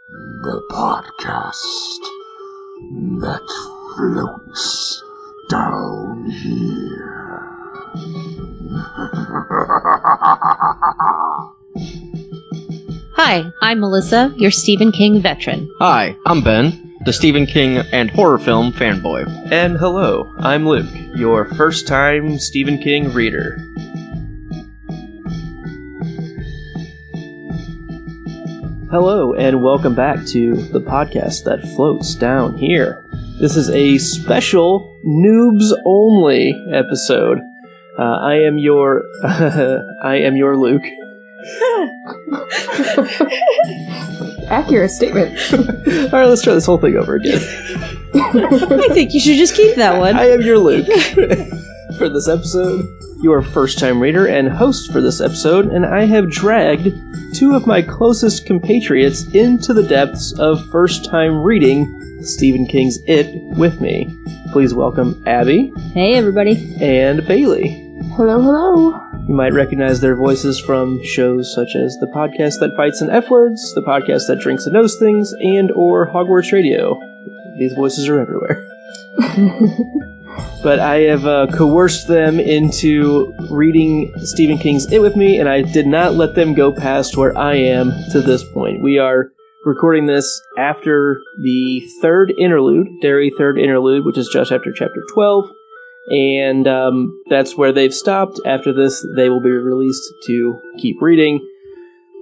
The podcast that floats down here. Hi, I'm Melissa, your Stephen King veteran. Hi, I'm Ben, the Stephen King and horror film fanboy. And hello, I'm Luke, your first-time Stephen King reader. Hello, and welcome back to the podcast that floats down here. This is a special Noobz only episode. I am your Luke. Accurate statement. All right, let's try this whole thing over again. I think you should just keep that one. I am your Luke for this episode, your first-time reader and host for this episode, and I have dragged two of my closest compatriots into the depths of first-time reading Stephen King's It with me. Please welcome Abby. Hey, everybody. And Bailey. Hello, hello. You might recognize their voices from shows such as The Podcast That Fights in F-Words, The Podcast That Drinks and Knows Things, and or Hogwarts Radio. These voices are everywhere. But I have coerced them into reading Stephen King's It with me, and I did not let them go past where I am to this point. We are recording this after the third interlude, Derry third interlude, which is just after chapter 12, and that's where they've stopped. After this, they will be released to keep reading.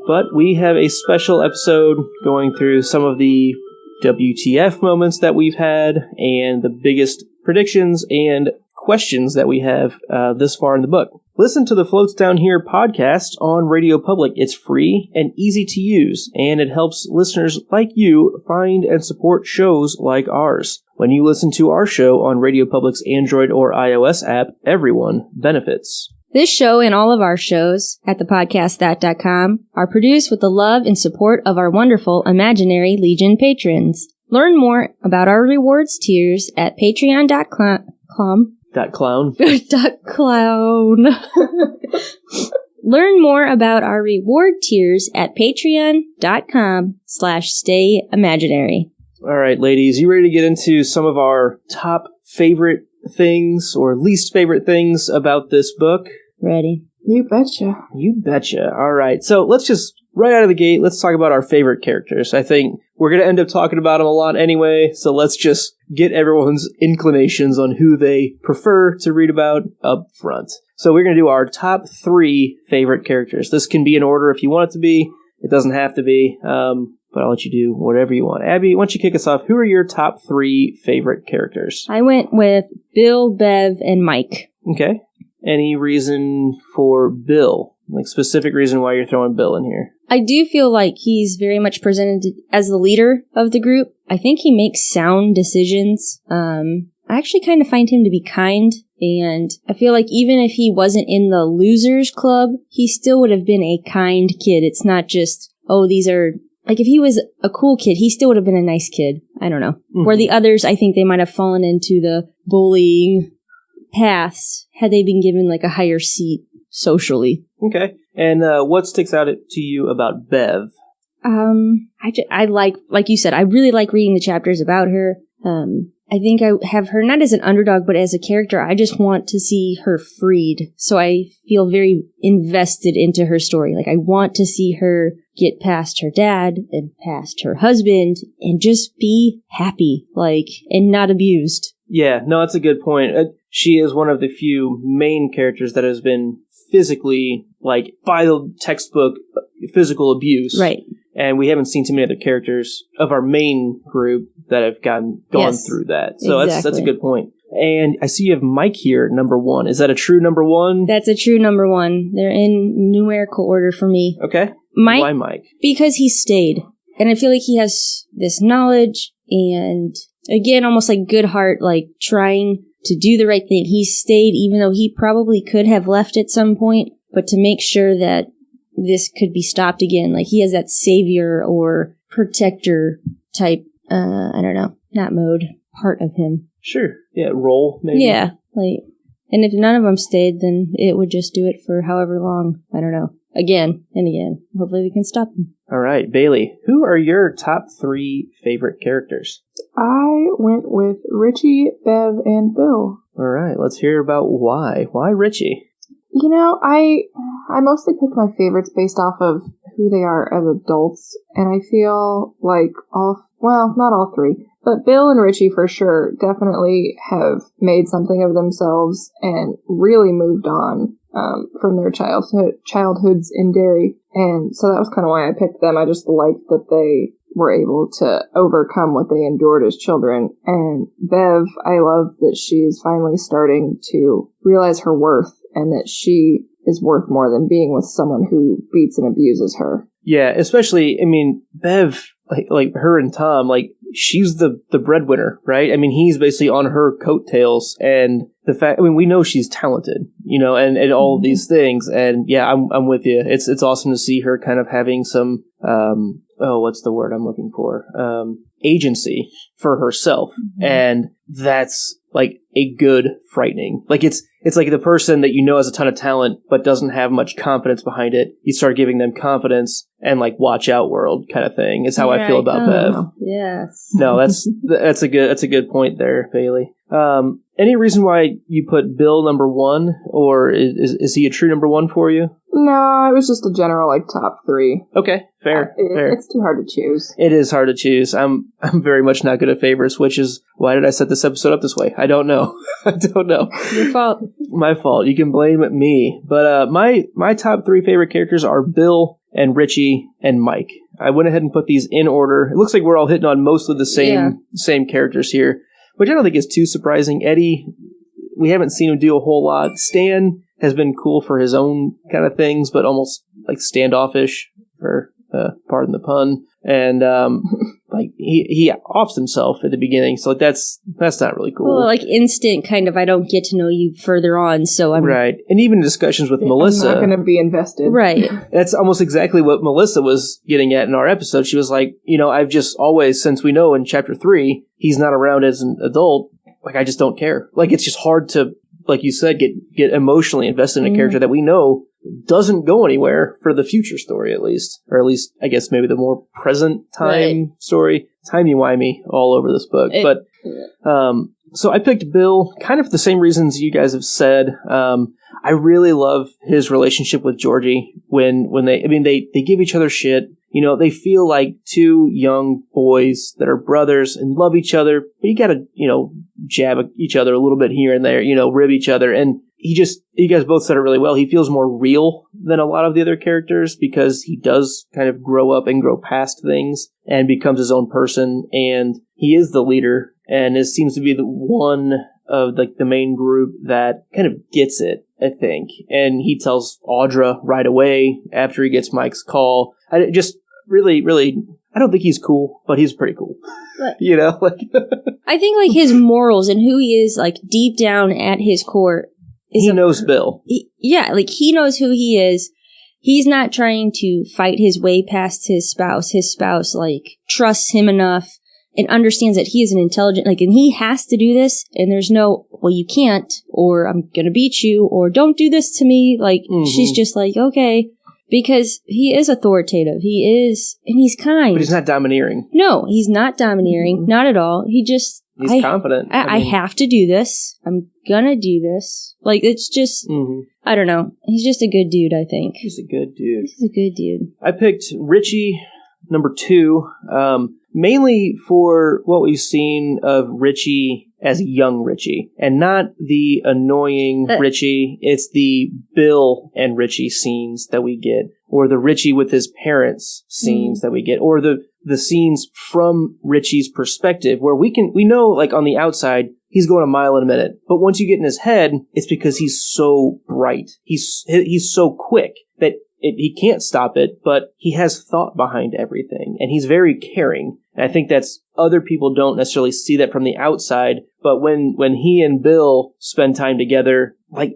But we have a special episode going through some of the WTF moments that we've had, and the biggest predictions and questions that we have this far in the book. Listen to the Floats Down Here podcast on Radio Public. It's free and easy to use, and it helps listeners like you find and support shows like ours. When you listen to our show on Radio Public's Android or iOS app, everyone benefits. This show and all of our shows at thepodcastthat.com are produced with the love and support of our wonderful Imaginary Legion patrons. Learn more about our rewards tiers at patreon.com. .clown. .clown. Learn more about our reward tiers at patreon.com/stayimaginary. All right, ladies, you ready to get into some of our top favorite things or least favorite things about this book? Ready. You betcha. You betcha. All right, so let's just, right out of the gate, let's talk about our favorite characters. I think we're going to end up talking about them a lot anyway, so let's just get everyone's inclinations on who they prefer to read about up front. So we're going to do our top 3 favorite characters. This can be in order if you want it to be. It doesn't have to be, but I'll let you do whatever you want. Abby, why don't you kick us off? Who are your top 3 favorite characters? I went with Bill, Bev, and Mike. Okay. Any reason for Bill? Like, specific reason why you're throwing Bill in here? I do feel like he's very much presented as the leader of the group. I think he makes sound decisions. I actually kind of find him to be kind, and I feel like even if he wasn't in the losers club, he still would have been a kind kid. It's not just, oh, these are... Like, if he was a cool kid, he still would have been a nice kid. I don't know. Mm-hmm. Where the others, I think they might have fallen into the bullying paths had they been given, like, a higher seat socially. Okay. And what sticks out to you about Bev? I like you said, I really like reading the chapters about her. I think I have her not as an underdog, but as a character. I just want to see her freed. So I feel very invested into her story. Like, I want to see her get past her dad and past her husband and just be happy, like, and not abused. Yeah, no, that's a good point. She is one of the few main characters that has been physically, like, by the textbook, physical abuse. Right. And we haven't seen too many other characters of our main group that have gone through that. So exactly. That's a good point. And I see you have Mike here, number 1. Is that a true number 1? That's a true number 1. They're in numerical order for me. Okay. Mike, why Mike? Because he stayed. And I feel like he has this knowledge and, again, almost like good heart, like trying to do the right thing. He stayed even though he probably could have left at some point, but to make sure that this could be stopped again. Like, he has that savior or protector type, I don't know, not mode, part of him. Sure. Yeah, role, maybe. Yeah, like, and if none of them stayed, then it would just do it for however long. I don't know. Again and again. Hopefully we can stop them. All right, Bailey, who are your top 3 favorite characters? I went with Richie, Bev, and Bill. All right, let's hear about why. Why Richie? You know, I mostly picked my favorites based off of who they are as adults, and I feel like not all 3, but Bill and Richie for sure definitely have made something of themselves and really moved on from their childhoods in Derry. And so that was kind of why I picked them. I just liked that they were able to overcome what they endured as children. And Bev, I love that she is finally starting to realize her worth and that she is worth more than being with someone who beats and abuses her. Yeah, especially, I mean, Bev, like her and Tom, like, she's the breadwinner, right? I mean, he's basically on her coattails, and the fact, I mean, we know she's talented, and all of these things, and yeah, I'm with you. It's awesome to see her kind of having some, what's the word I'm looking for? Agency for herself, and that's like a good frightening. Like it's like the person that has a ton of talent but doesn't have much confidence behind it. You start giving them confidence and like watch out world kind of thing. Is how I feel about Bev. Yes. No, that's a good point there, Bailey. Any reason why you put Bill number 1, or is he a true number 1 for you? No, it was just a general top 3. Okay, fair. It's too hard to choose. It is hard to choose. I'm very much not good at favorites, which is why did I set this episode up this way? I don't know. Your fault. My fault. You can blame me. But my top 3 favorite characters are Bill and Richie and Mike. I went ahead and put these in order. It looks like we're all hitting on mostly the same characters here, which I don't think is too surprising. Eddie, we haven't seen him do a whole lot. Stan has been cool for his own kind of things, but almost like standoffish, for pardon the pun. And like he offs himself at the beginning, so that's not really cool. Well, like instant kind of, I don't get to know you further on, so I'm right. And even discussions with Melissa, I'm not going to be invested. Right. That's almost exactly what Melissa was getting at in our episode. She was like, I've just always, since we know in chapter 3 he's not around as an adult, like I just don't care. Like it's just hard to, like you said, get emotionally invested in a character that we know doesn't go anywhere for the future story, at least. Or at least, I guess, maybe the more present time story. Timey-wimey all over this book. So I picked Bill, kind of for the same reasons you guys have said. I really love his relationship with Georgie when they give each other shit. They feel like 2 young boys that are brothers and love each other, but you gotta, jab each other a little bit here and there, rib each other. And you guys both said it really well. He feels more real than a lot of the other characters because he does kind of grow up and grow past things and becomes his own person. And he is the leader, and it seems to be the one of like the main group that kind of gets it, I think. And he tells Audra right away after he gets Mike's call. I just really, I don't think he's cool, but he's pretty cool. But I think like his morals and who he is, like deep down at his core. He knows Bill. He knows who he is. He's not trying to fight his way past his spouse. His spouse, trusts him enough and understands that he is an intelligent, and he has to do this, and there's no, well, you can't, or I'm gonna beat you, or don't do this to me. She's just like, okay, because he is authoritative. He is, and he's kind. But he's not domineering. No, he's not domineering. Not at all. He's confident. I have to do this. I'm gonna do this. It's just, I don't know. He's just a good dude, I think. He's a good dude. He's a good dude. I picked Richie, number 2, mainly for what we've seen of Richie as young Richie, and not the annoying Richie. It's the Bill and Richie scenes that we get, or the Richie with his parents scenes that we get, or the scenes from Richie's perspective, where we know, on the outside, he's going a mile in a minute. But once you get in his head, it's because he's so bright. He's so quick that he can't stop it, but he has thought behind everything. And he's very caring. And I think that's, other people don't necessarily see that from the outside. But when he and Bill spend time together, and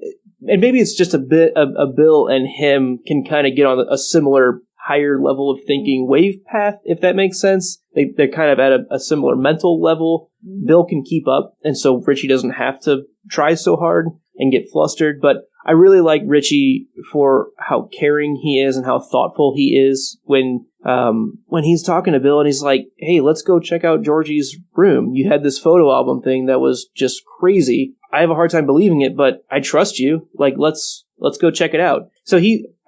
maybe it's just a bit of Bill and him can kind of get on a similar higher level of thinking wave path, if that makes sense. They're kind of at a similar mental level. Bill can keep up, and so Richie doesn't have to try so hard and get flustered. But I really like Richie for how caring he is and how thoughtful he is when he's talking to Bill and he's like, hey, let's go check out Georgie's room. You had this photo album thing that was just crazy. I have a hard time believing it, but I trust you. Like, let's go check it out. So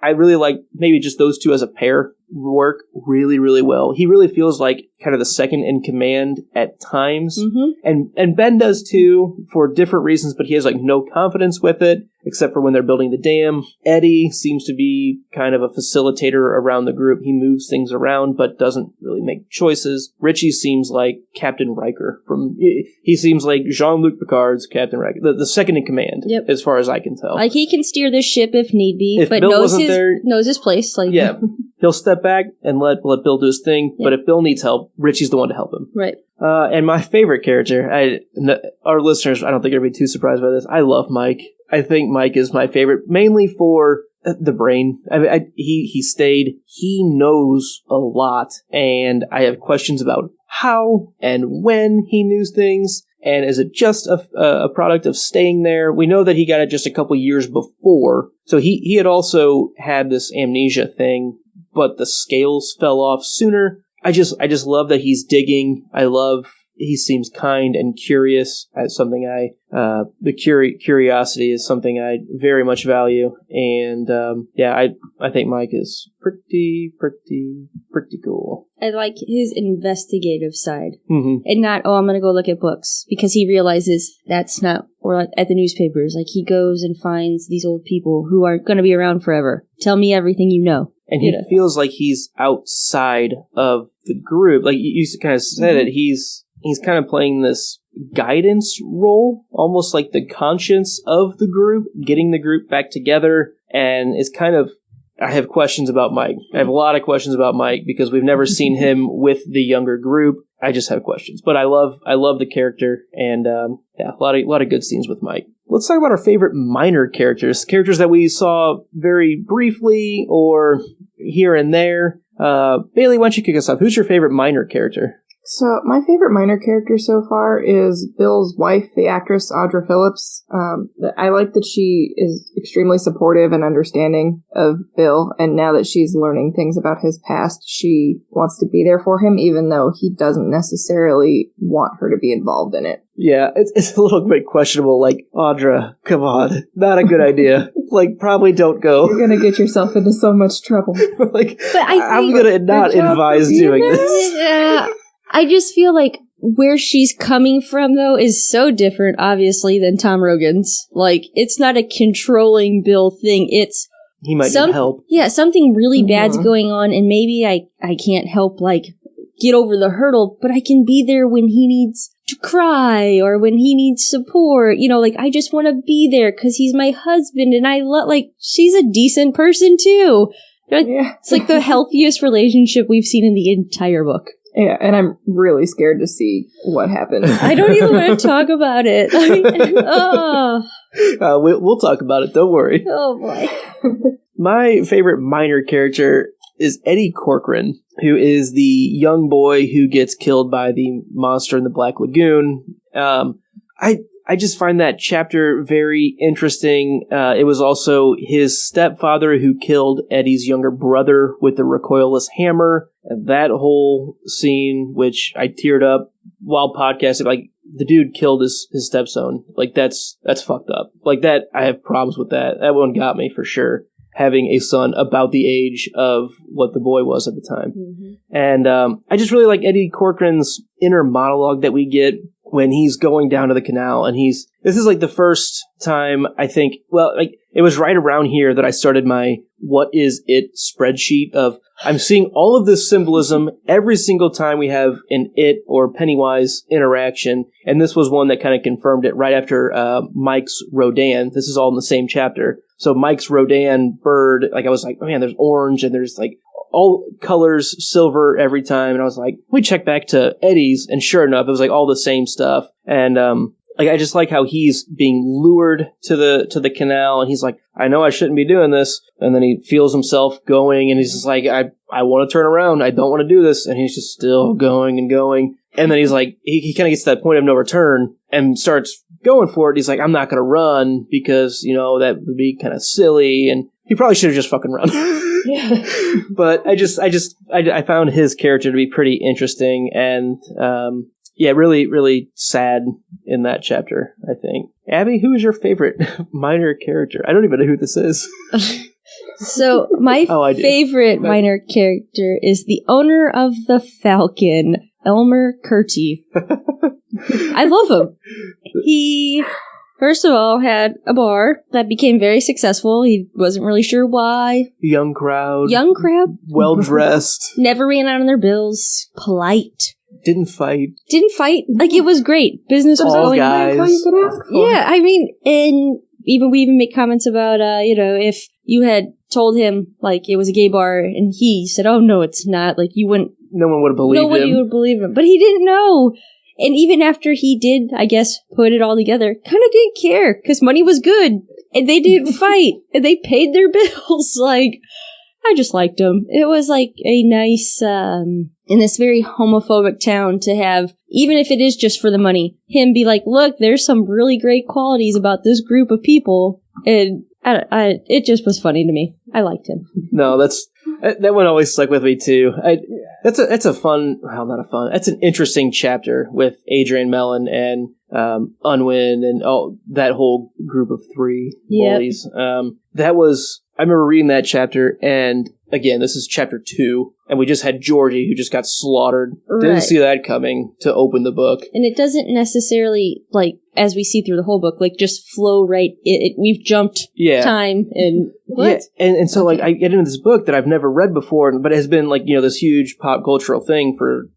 I really like maybe just those two as a pair work really, really well. He really feels like kind of the second in command at times. Mm-hmm. And Ben does too, for different reasons, but he has like no confidence with it, except for when they're building the dam. Eddie seems to be kind of a facilitator around the group. He moves things around, but doesn't really make choices. Richie seems like Captain Riker he seems like Jean-Luc Picard's Captain Riker, the second in command, as far as I can tell. Like, he can steer the ship if need be, if but Bill knows his place. Like, yeah. He'll step back and let Bill do his thing, but if Bill needs help, Richie's the one to help him. Right. And my favorite character, our listeners, I don't think are going to be too surprised by this. I love Mike. I think Mike is my favorite, mainly for the brain. He stayed. He knows a lot, and I have questions about how and when he knew things. And is it just a product of staying there? We know that he got it just a couple years before, so he had also had this amnesia thing, but the scales fell off sooner. I just love that he's digging. He seems kind and curious. That's something curiosity is something I very much value. And I think Mike is pretty cool. I like his investigative side. Mm-hmm. And not, I'm going to go look at books. Because he realizes that's not, or at the newspapers. Like, he goes and finds these old people who aren't going to be around forever. Tell me everything you know. And he feels like he's outside of the group. Like, you kind of said it, he's kind of playing this guidance role, almost like the conscience of the group, getting the group back together, and it's kind of, I have questions about Mike. I have a lot of questions about Mike because we've never seen him with the younger group. I just have questions, but I love the character, and a lot of good scenes with Mike. Let's talk about our favorite minor characters that we saw very briefly or here and there. Bailey, why don't you kick us off? Who's your favorite minor character? So, my favorite minor character so far is Bill's wife, the actress Audra Phillips. I like that she is extremely supportive and understanding of Bill, and now that she's learning things about his past, she wants to be there for him, even though he doesn't necessarily want her to be involved in it. Yeah, it's a little bit questionable, like, Audra, come on, not a good idea. Like, probably don't go. You're gonna get yourself into so much trouble. Like, I'm gonna not advise doing this. Yeah. I just feel like where she's coming from, though, is so different, obviously, than Tom Rogan's. Like, it's not a controlling Bill thing. It's he might need help. Yeah, something really bad's going on, and maybe I can't help, like, get over the hurdle, but I can be there when he needs to cry or when he needs support. You know, like, I just want to be there because he's my husband, and she's a decent person, too. Yeah. It's like the healthiest relationship we've seen in the entire book. Yeah, and I'm really scared to see what happens. I don't even want to talk about it. We'll talk about it, don't worry. Oh, boy. My favorite minor character is Eddie Corcoran, who is the young boy who gets killed by the monster in the Black Lagoon. I just find that chapter very interesting. It was also his stepfather who killed Eddie's younger brother with the recoilless hammer. And that whole scene, which I teared up while podcasting, like, the dude killed his stepson. Like, that's fucked up. Like, that, I have problems with that. That one got me for sure. Having a son about the age of what the boy was at the time. Mm-hmm. And I just really like Eddie Corcoran's inner monologue that we get when he's going down to the canal, and this is like the first time I think, well, like, it was right around here that I started my what is it spreadsheet of, I'm seeing all of this symbolism every single time we have an it or Pennywise interaction, and this was one that kind of confirmed it right after Mike's Rodan. This is all in the same chapter. So Mike's Rodan bird, like, I was like, oh man, there's orange, and there's like all colors, silver every time. And I was like, we check back to Eddie's, and sure enough, it was like all the same stuff. And like, I just like how he's being lured to the canal, and he's like, I know I shouldn't be doing this. And then he feels himself going, and he's just like, I want to turn around. I don't want to do this. And he's just still going and going. And then he's like, he kind of gets to that point of no return and starts going for it. He's like, I'm not going to run because, that would be kind of silly. And he probably should have just fucking run. Yeah. But I found his character to be pretty interesting and, really, really sad in that chapter, I think. Abby, who is your favorite minor character? I don't even know who this is. So, my favorite minor character is the owner of the Falcon, Elmer Curti. I love him. He, first of all, had a bar that became very successful. He wasn't really sure why. Young crowd. Well-dressed. Never ran out on their bills. Polite. Didn't fight. Like, it was great. Business was all going. Guys. That's all you could ask for. Yeah, I mean, and we even make comments about, if you had told him, like, it was a gay bar, and he said, oh, no, it's not. Like, no one would have believed him. Nobody would believe him. But he didn't know. And even after he did, I guess, put it all together, kind of didn't care, because money was good, and they didn't fight, and they paid their bills. Like, I just liked him. It was, like, a nice, in this very homophobic town to have, even if it is just for the money, him be like, look, there's some really great qualities about this group of people, and it just was funny to me. I liked him. No, that one always stuck with me too. That's an interesting chapter with Adrian Mellon and Unwin and that whole group of three bullies. I remember reading that chapter, and again, this is chapter 2, and we just had Georgie who just got slaughtered. Right. Didn't see that coming to open the book. And it doesn't necessarily, like, as we see through the whole book, like, just flow right. We've jumped time and what? Yeah, and so, like, I get into this book that I've never read before, but it has been, like, this huge pop cultural thing for,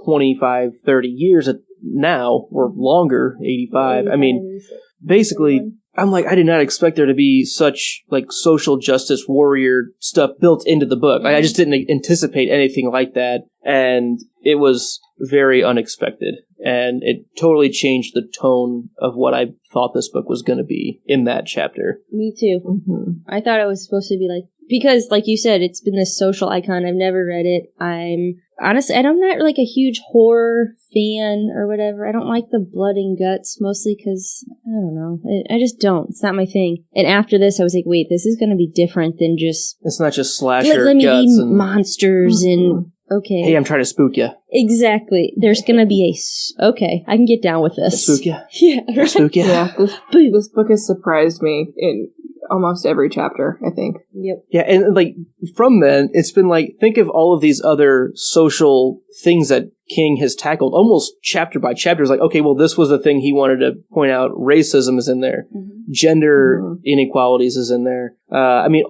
25, 30 years now, or longer, 85. I mean, basically, I'm like, I did not expect there to be such, like, social justice warrior stuff built into the book. Like, I just didn't anticipate anything like that, and it was very unexpected. And it totally changed the tone of what I thought this book was going to be in that chapter. Me too. Mm-hmm. I thought it was supposed to be like, because, like you said, it's been this social icon. I've never read it. I'm not like a huge horror fan or whatever. I don't like the blood and guts, mostly because, I don't know. I just don't. It's not my thing. And after this, I was like, wait, this is going to be different than just... It's not just slasher let me guts eat and... monsters and... Okay. Hey, I'm trying to spook you. Exactly. There's going to be okay, I can get down with this. Spook you? Yeah. Right? Spook you? Yeah, this book has surprised me in almost every chapter, I think. Yep. Yeah, and like from then, it's been like, think of all of these other social things that King has tackled almost chapter by chapter. It's like, okay, well, this was the thing he wanted to point out. Racism is in there. Mm-hmm. Gender inequalities is in there. I mean,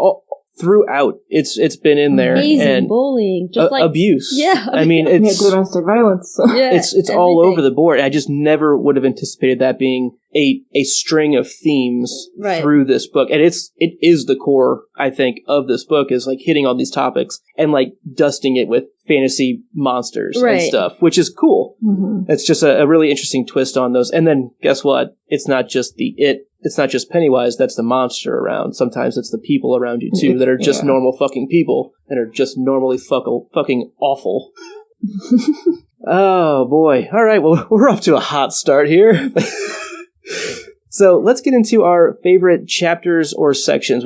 throughout, it's been in there. Amazing and bullying, just like abuse. Yeah, I mean, it's domestic violence. Yeah, it's all over the board. I just never would have anticipated that being a string of themes through this book, and it is the core, I think, of this book, is like hitting all these topics and like dusting it with fantasy monsters and stuff, which is cool. Mm-hmm. It's just a really interesting twist on those. And then guess what? It's not just It's not just Pennywise that's the monster around. Sometimes it's the people around you, too, that are just normal fucking people that are just normally fucking awful. Oh, boy. All right, well, we're off to a hot start here. So let's get into our favorite chapters or sections.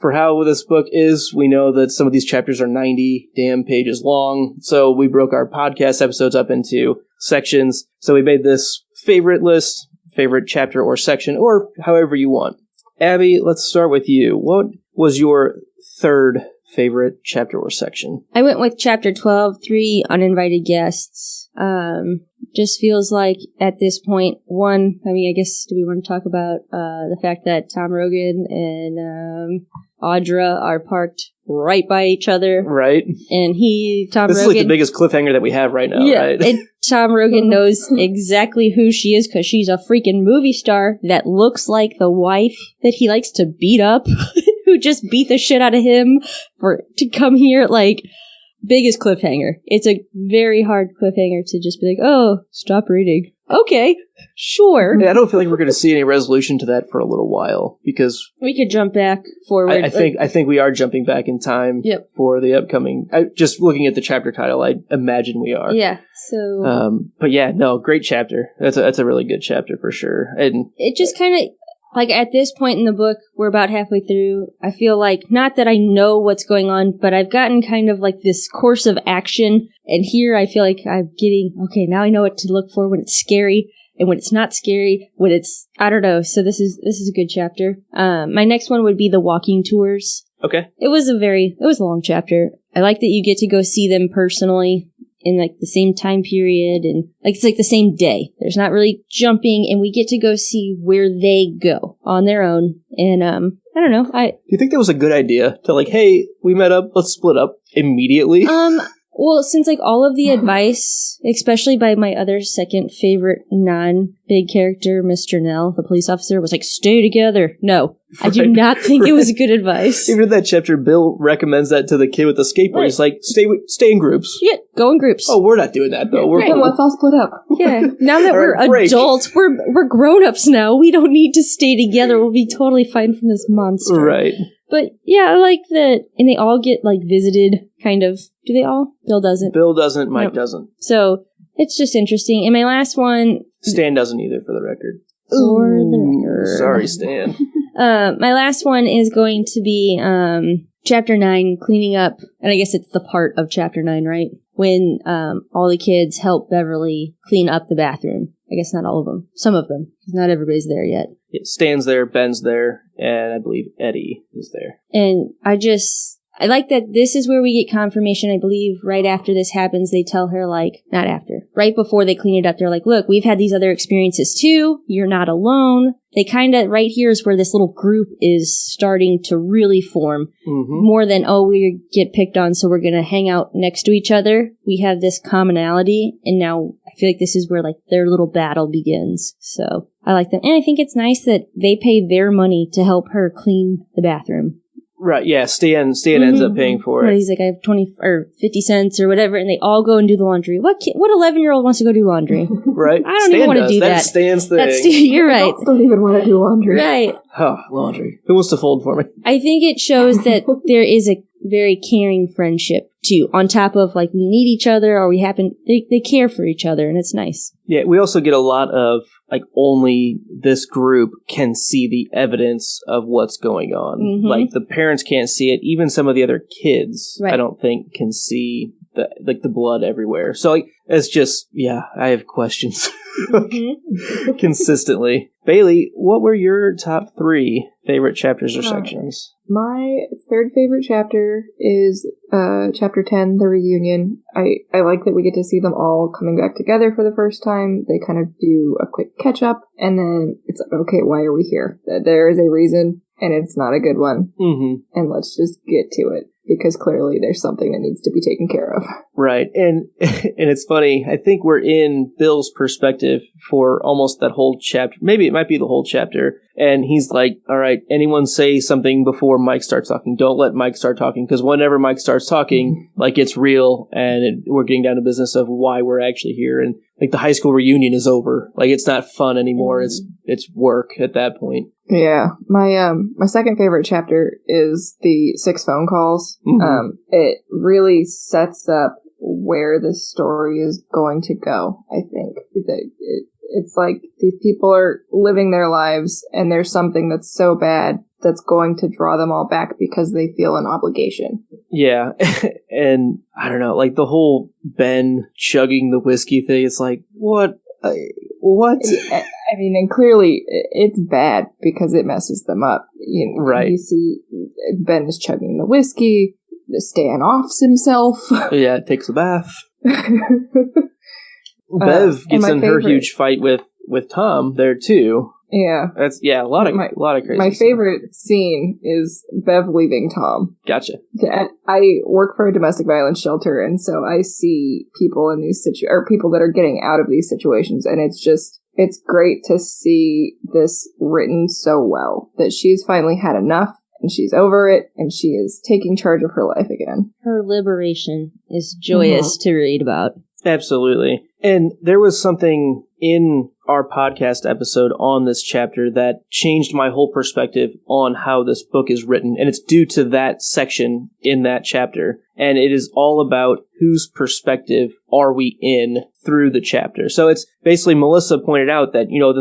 For how this book is, we know that some of these chapters are 90 damn pages long, so we broke our podcast episodes up into sections. So we made this favorite list, favorite chapter or section, or however you want. Abby, let's start with you. What was your third favorite chapter or section? I went with chapter 12, 3 uninvited guests. Just feels like at this point, I guess, do we want to talk about the fact that Tom Rogan and Audra are parked right by each other? Right. And This Rogan... is like the biggest cliffhanger that we have right now, right? And Tom Rogan knows exactly who she is because she's a freaking movie star that looks like the wife that he likes to beat up, who just beat the shit out of him to come here. Like, biggest cliffhanger. It's a very hard cliffhanger to just be like, oh, stop reading. Okay, sure. Yeah, I don't feel like we're going to see any resolution to that for a little while because we could jump back forward. I think we are jumping back in time for the upcoming. Just looking at the chapter title, I imagine we are. Yeah. So. But yeah, no, great chapter. That's a really good chapter for sure. And it just kind of like at this point in the book, we're about halfway through. I feel like not that I know what's going on, but I've gotten kind of like this course of action. And here I feel like I'm getting, okay, now I know what to look for when it's scary and when it's not scary, when it's, I don't know. So this is a good chapter. My next one would be the walking tours. Okay. It was a long chapter. I like that you get to go see them personally in like the same time period and like it's like the same day. There's not really jumping and we get to go see where they go on their own. And I don't know. Do you think that was a good idea to like, hey, we met up, let's split up immediately? Well, since like all of the advice, especially by my other second favorite non-big character, Mr. Nell, the police officer, was like, stay together. No, I do not think it was good advice. Even in that chapter, Bill recommends that to the kid with the skateboard. Right. He's like, stay in groups. Yeah, go in groups. Oh, we're not doing that though. Right. Let's all split up. Yeah, now that we're adults, we're grown-ups now. We don't need to stay together. We'll be totally fine from this monster. Right. But yeah, I like that. And they all get like visited, kind of. Do they all? Bill doesn't. Bill doesn't. Mike doesn't. So it's just interesting. And my last one. Stan doesn't either, for the record. For the record. Sorry, Stan. My last one is going to be Chapter 9, cleaning up. And I guess it's the part of Chapter 9, right? When all the kids help Beverly clean up the bathroom. I guess not all of them. Some of them. Because not everybody's there yet. Yeah, Stan's there, Ben's there, and I believe Eddie is there. And I like that this is where we get confirmation. I believe right after this happens, they tell her, like, not after, right before they clean it up, they're like, look, we've had these other experiences too. You're not alone. They kind of, right here is where this little group is starting to really form. Mm-hmm. More than, oh, we get picked on, so we're going to hang out next to each other. We have this commonality, and now I feel like this is where, like, their little battle begins. So I like them. And I think it's nice that they pay their money to help her clean the bathroom. Right, yeah, Stan ends up paying for it. He's like, I have 20 or 50 cents or whatever, and they all go and do the laundry. What 11-year-old wants to go do laundry? Right. I don't even want to do that. That's Stan's thing. You're right. I don't even want to do laundry. Right. Oh, laundry. Who wants to fold for me? I think it shows that there is a very caring friendship, too, on top of, like, we need each other, or they care for each other, and it's nice. Yeah, we also get a lot of, like, only this group can see the evidence of what's going on. Mm-hmm. Like, the parents can't see it. Even some of the other kids, right. I don't think, can see the blood everywhere. So, like, it's just, yeah, I have questions consistently. Bailey, what were your top 3 favorite chapters or sections? My third favorite chapter is chapter 10, the reunion. I like that we get to see them all coming back together for the first time. They kind of do a quick catch up, and then it's like, okay, why are we here? There is a reason, and it's not a good one. Mm-hmm. And let's just get to it, because clearly there's something that needs to be taken care of. Right. And it's funny, I think we're in Bill's perspective for almost that whole chapter. Maybe it might be the whole chapter. And he's like, all right, anyone say something before Mike starts talking. Don't let Mike start talking, because whenever Mike starts talking, like, it's real, and we're getting down to business of why we're actually here. And like, the high school reunion is over. Like, it's not fun anymore. It's work at that point. Yeah. My second favorite chapter is the 6 phone calls. Mm-hmm. It really sets up where this story is going to go, I think. It's like these people are living their lives, and there's something that's so bad that's going to draw them all back because they feel an obligation. Yeah. And I don't know, like, the whole Ben chugging the whiskey thing, it's like, what? What? I mean, and clearly it's bad because it messes them up. You know, right. You see Ben is chugging the whiskey, Stan offs himself. Yeah, takes a bath. Bev gets in her huge fight with Tom there too. Yeah. That's a lot of crazy My stuff. favorite scene is Bev leaving Tom. Gotcha. I work for a domestic violence shelter, and so I see people in these people that are getting out of these situations, and it's great to see this written so well, that she's finally had enough, and she's over it, and she is taking charge of her life again. Her liberation is joyous to read about. Absolutely. And there was something in our podcast episode on this chapter that changed my whole perspective on how this book is written, and it's due to that section in that chapter. And it is all about whose perspective are we in through the chapter. So it's basically, Melissa pointed out that, you know,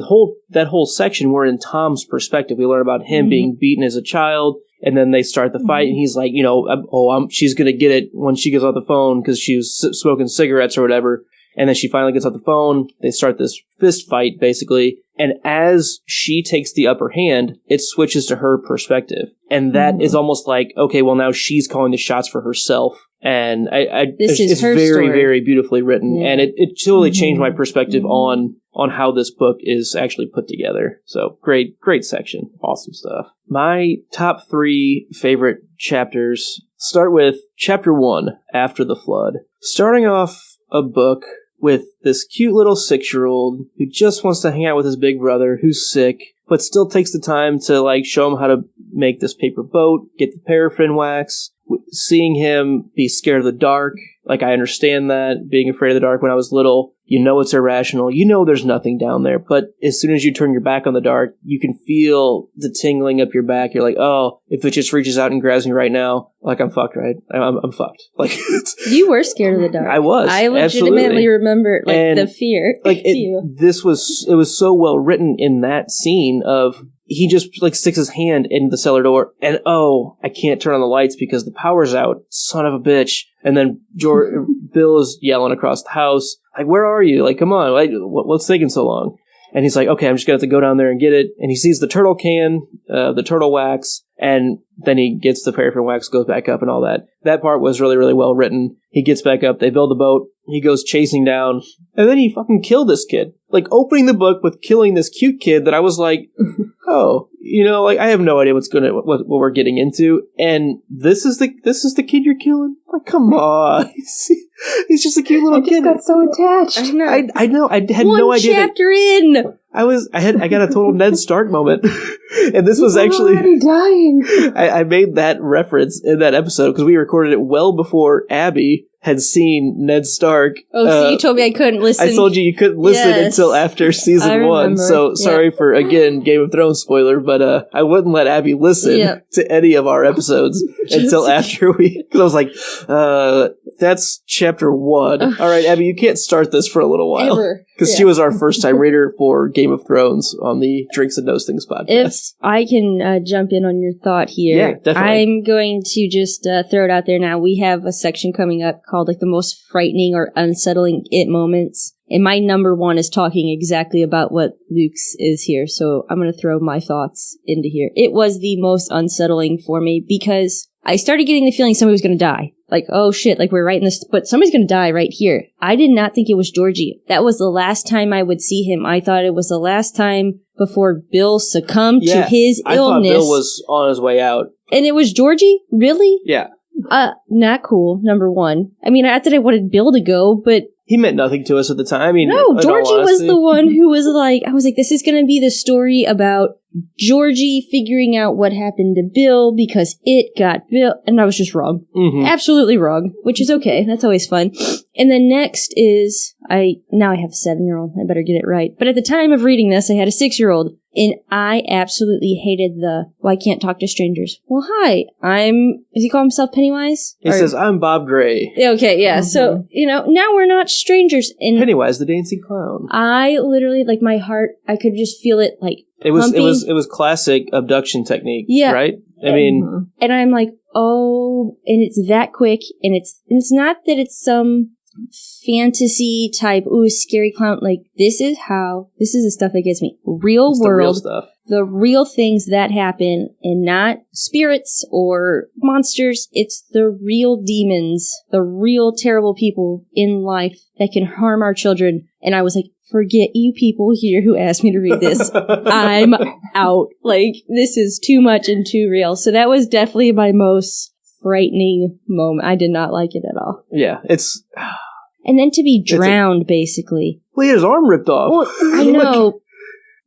that whole section, we're in Tom's perspective. We learn about him being beaten as a child, and then they start the fight, and he's like, you know, she's going to get it when she gets off the phone because she was smoking cigarettes or whatever. And then she finally gets off the phone. They start this fist fight, basically. And as she takes the upper hand, it switches to her perspective. And that is almost like, okay, well, now she's calling the shots for herself. And it's very, story. very beautifully written. Yeah. And it totally changed my perspective on how this book is actually put together. So great section. Awesome stuff. My top 3 favorite chapters start with chapter 1, After the Flood. Starting off a book with this cute little 6-year-old who just wants to hang out with his big brother who's sick, but still takes the time to, like, show him how to make this paper boat, get the paraffin wax. Seeing him be scared of the dark, like, I understand that, being afraid of the dark when I was little, you know it's irrational, you know there's nothing down there, but as soon as you turn your back on the dark, you can feel the tingling up your back. You're like, oh, if it just reaches out and grabs me right now, like, I'm fucked, right? I'm fucked. Like, you were scared of the dark. I was. I legitimately remember, like, and the fear. Like, it was so well written in that scene of, he just, like, sticks his hand in the cellar door, and, oh, I can't turn on the lights because the power's out, son of a bitch. And then Bill is yelling across the house, like, where are you? Like, come on, what's taking so long? And he's like, okay, I'm just going to have to go down there and get it. And he sees the turtle can, the turtle wax, and then he gets the paraffin wax, goes back up and all that. That part was really, really well written. He gets back up, they build the boat, he goes chasing down, and then he fucking killed this kid. Like, opening the book with killing this cute kid that I was like, oh, you know, like, I have no idea what we're getting into, and this is the kid you're killing? Like, come on. He's just a cute little kid. I just got so attached. I know. I had One no idea. chapter in. I got a total Ned Stark moment. And this was actually already dying. I made that reference in that episode because we recorded it well before Abby had seen Ned Stark. Oh, so you told me I couldn't listen. I told you couldn't listen until after season 1. So sorry for, again, Game of Thrones spoiler, but I wouldn't let Abby listen to any of our episodes until after because I was like, that's chapter 1. All right, Abby, you can't start this for a little while. Because she was our first-time reader for Game of Thrones on the Drinks and Those Things podcast. If I can jump in on your thought here. Yeah, definitely. I'm going to just throw it out there now. We have a section coming up called, like, the most frightening or unsettling it moments. And my number 1 is talking exactly about what Luke's is here. So I'm going to throw my thoughts into here. It was the most unsettling for me because I started getting the feeling somebody was going to die. Like, oh shit, like we're right in this, but somebody's going to die right here. I did not think it was Georgie. That was the last time I would see him. I thought it was the last time before Bill succumbed to his illness. I thought Bill was on his way out. And it was Georgie? Really? Yeah. Not cool, number 1. I mean, not that I wanted Bill to go, but he meant nothing to us at the time. I mean, no, Georgie was the one who was like, I was like, this is going to be the story about Georgie figuring out what happened to Bill because it got Bill. And I was just wrong. Mm-hmm. Absolutely wrong, which is okay. That's always fun. And then next is, now I have a 7-year-old. I better get it right. But at the time of reading this, I had a 6-year-old. And I absolutely hated I can't talk to strangers. Well, hi, does he call himself Pennywise? He says, I'm Bob Gray. Okay, yeah. Mm-hmm. So, now we're not strangers. And Pennywise, the dancing clown. I literally, like, my heart, I could just feel it, like, it was classic abduction technique, right? I mean. And I'm like, oh, and it's that quick, and it's not that it's some fantasy type, ooh, scary clown. Like, this is the stuff that gets me. Real world. The real stuff. The real things that happen, and not spirits or monsters. It's the real demons, the real terrible people in life that can harm our children. And I was like, forget you people here who asked me to read this. I'm out. Like, this is too much and too real. So that was definitely my most frightening moment. I did not like it at all. Yeah, it's... And then to be drowned, basically. Well, he had his arm ripped off. Well, I know.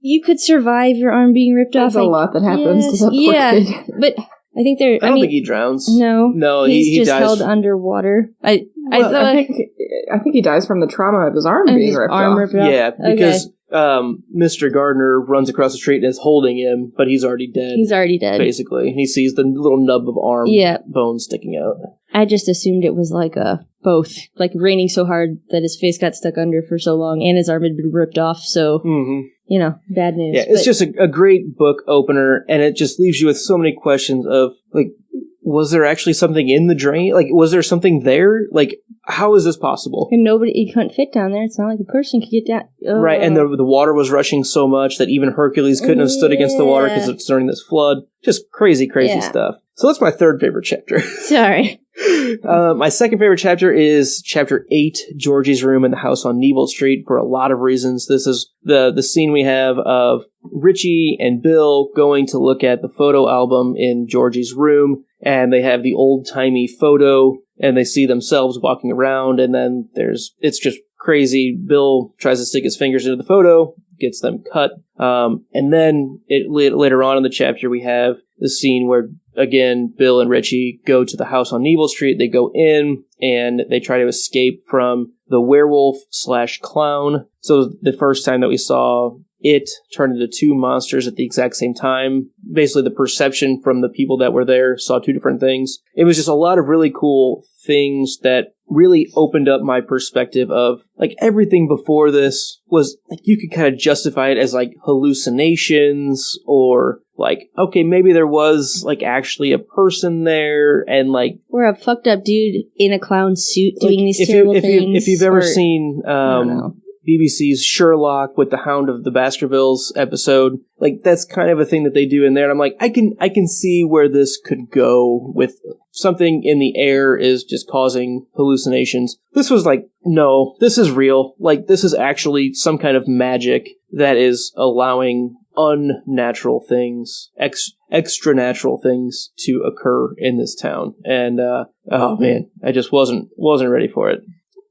You could survive your arm being ripped off. There's a lot that happens to that poor kid. But I think they're. I don't think he drowns. No, he just dies. held underwater. I think he dies from the trauma of his arm being ripped off. Yeah, because Mr. Gardner runs across the street and is holding him, but he's already dead. He's already dead. Basically. And he sees the little nub of arm bone sticking out. I just assumed it was like both. Like raining so hard that his face got stuck under for so long and his arm had been ripped off, so... Mm-hmm. Bad news. Yeah, it's just a great book opener, and it just leaves you with so many questions of, like, was there actually something in the drain? Like, was there something there? Like, how is this possible? And you couldn't fit down there. It's not like a person could get down. Oh. Right, and the water was rushing so much that even Hercules couldn't have stood against the water because it's during this flood. Just crazy stuff. So that's my third favorite chapter. Sorry. My second favorite chapter is chapter 8, Georgie's room in the house on Neville Street, for a lot of reasons. This is the scene we have of Richie and Bill going to look at the photo album in Georgie's room, and they have the old-timey photo, and they see themselves walking around, and then it's just crazy. Bill tries to stick his fingers into the photo, gets them cut, and then later on in the chapter we have the scene where, again, Bill and Richie go to the house on Neville Street. They go in, and they try to escape from the werewolf/clown. So the first time that we saw it turn into two monsters at the exact same time. Basically, the perception from the people that were there saw two different things. It was just a lot of really cool things that really opened up my perspective of, like, everything before this was, like, you could kind of justify it as, like, hallucinations, or, like, okay, maybe there was, like, actually a person there, and, like... Or a fucked up dude in a clown suit doing these terrible things. If you've ever seen... BBC's Sherlock with the Hound of the Baskervilles episode, like, that's kind of a thing that they do in there, and I'm like, I can see where this could go with something in the air is just causing hallucinations. This was like, no, this is real. Like, this is actually some kind of magic that is allowing unnatural things, extra natural things to occur in this town. And, oh man, I just wasn't ready for it.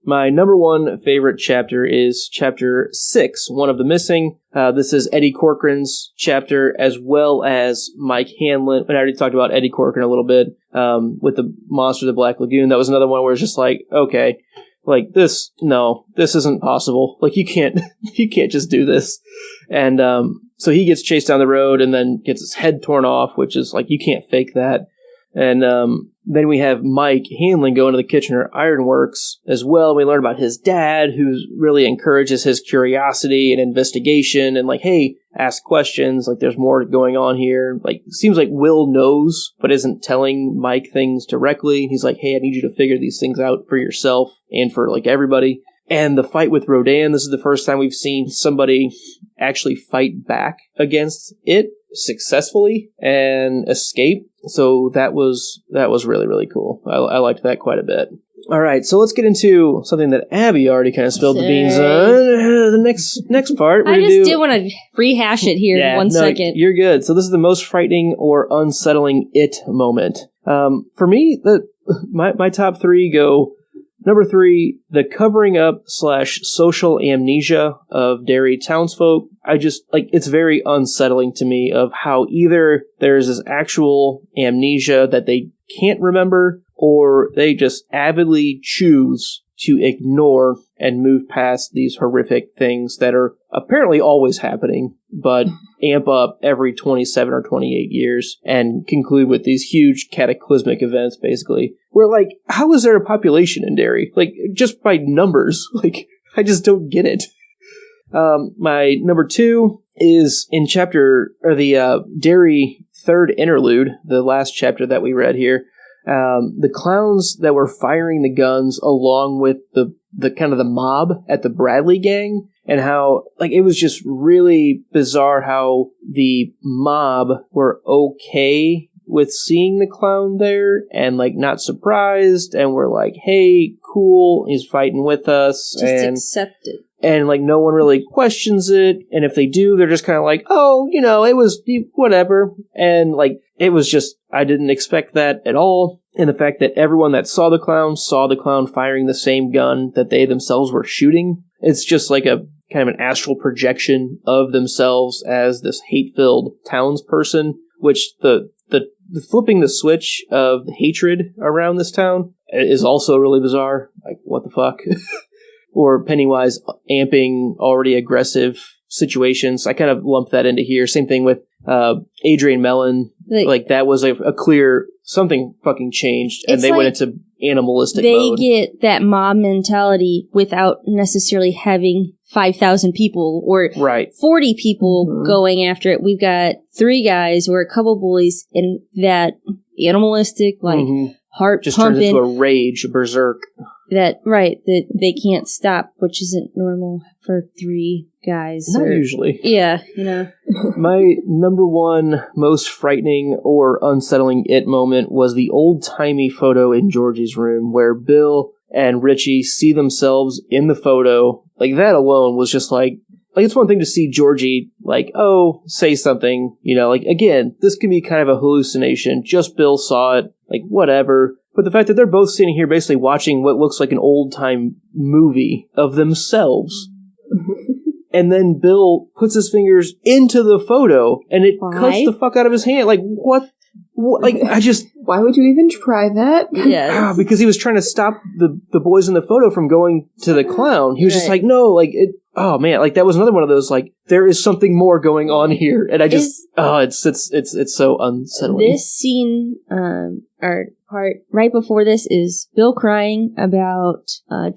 My number one favorite chapter is chapter 6, One of the Missing. This is Eddie Corcoran's chapter, as well as Mike Hanlon. And I already talked about Eddie Corcoran a little bit with the Monster of the Black Lagoon. That was another one where it's just like, okay, like this isn't possible. Like, you can't just do this. And so he gets chased down the road and then gets his head torn off, which is like, you can't fake that. And then we have Mike Hanlon go into the Kitchener Ironworks as well. We learn about his dad, who really encourages his curiosity and investigation, and like, hey, ask questions. Like, there's more going on here. Like, seems like Will knows, but isn't telling Mike things directly. He's like, hey, I need you to figure these things out for yourself and for, like, everybody. And the fight with Rodan, this is the first time we've seen somebody actually fight back against it successfully and escape. So that was really, really cool. I liked that quite a bit. All right, so let's get into something that Abby already kind of spilled the beans on. The next part. I just did want to rehash it here in 1 second. You're good. So this is the most frightening or unsettling it moment. For me, my top three go... Number 3, the covering up / social amnesia of Derry townsfolk. It's very unsettling to me of how either there's this actual amnesia that they can't remember, or they just avidly choose to ignore and move past these horrific things that are apparently always happening, but amp up every 27 or 28 years and conclude with these huge cataclysmic events, basically. We're like, how is there a population in Derry? Like, just by numbers. Like, I just don't get it. My number 2 is in the Derry third interlude, the last chapter that we read here. The clowns that were firing the guns along with the kind of the mob at the Bradley gang, and how, like, it was just really bizarre how the mob were okay with seeing the clown there and, like, not surprised, and were like, hey, cool, he's fighting with us. Just accept it. And, like, no one really questions it, and if they do, they're just kind of like, oh, it was whatever. And, like, it was just, I didn't expect that at all. And the fact that everyone that saw the clown firing the same gun that they themselves were shooting. It's just like a kind of an astral projection of themselves as this hate-filled townsperson, which the flipping the switch of hatred around this town is also really bizarre. Like, what the fuck? Or Pennywise amping already aggressive situations. I kind of lump that into here. Same thing with Adrian Mellon. Like that was a clear something fucking changed, and they went into animalistic mode. They get that mob mentality without necessarily having 5,000 people or 40 people going after it. We've got 3 guys or a couple bullies, and that animalistic, heart just pumping, turns into a rage, a berserk. That they can't stop, which isn't normal for 3 guys. Not usually. Yeah, My number one most frightening or unsettling it moment was the old-timey photo in Georgie's room where Bill and Richie see themselves in the photo. Like, that alone was just like it's one thing to see Georgie, say something, again, this can be kind of a hallucination. Just Bill saw it, whatever. But the fact that they're both sitting here basically watching what looks like an old-time movie of themselves. And then Bill puts his fingers into the photo, and it cuts the fuck out of his hand. What? Why would you even try that? Yeah. Because he was trying to stop the boys in the photo from going to the clown. He was just no, oh man, that was another one of those, there is something more going on here. And I just, it's so unsettling. This scene, or part right before this is Bill crying about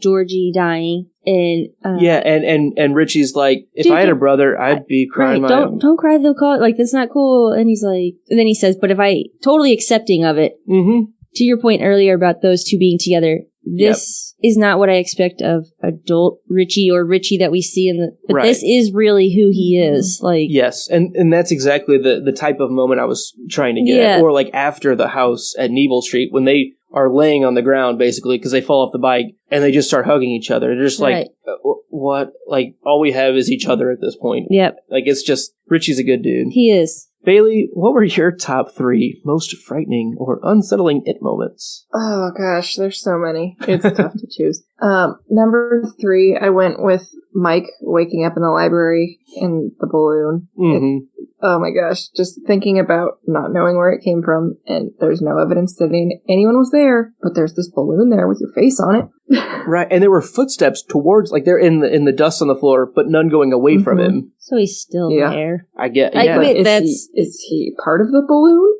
Georgie dying. And and Richie's like, if I had a brother, I'd be crying. Right, don't cry, they'll call it. That's not cool. And he's like, and then he says, but if I totally accepting of it. Mm-hmm. To your point earlier about those two being together, this is not what I expect of adult Richie or Richie that we see but this is really who he is. Yes, and that's exactly the type of moment I was trying to get at. Or after the house at Nebel Street when they are laying on the ground basically because they fall off the bike and they just start hugging each other. They're just what? All we have is each other at this point. Yep. It's just, Richie's a good dude. He is. Bailey, what were your top 3 most frightening or unsettling it moments? Oh gosh, there's so many. It's tough to choose. Number 3, I went with Mike waking up in the library in the balloon. Mm-hmm. Oh my gosh, just thinking about not knowing where it came from, and there's no evidence that anyone was there, but there's this balloon there with your face on it. Right, and there were footsteps towards, they're in the dust on the floor, but none going away from him. So he's still there. I get. Is he part of the balloon?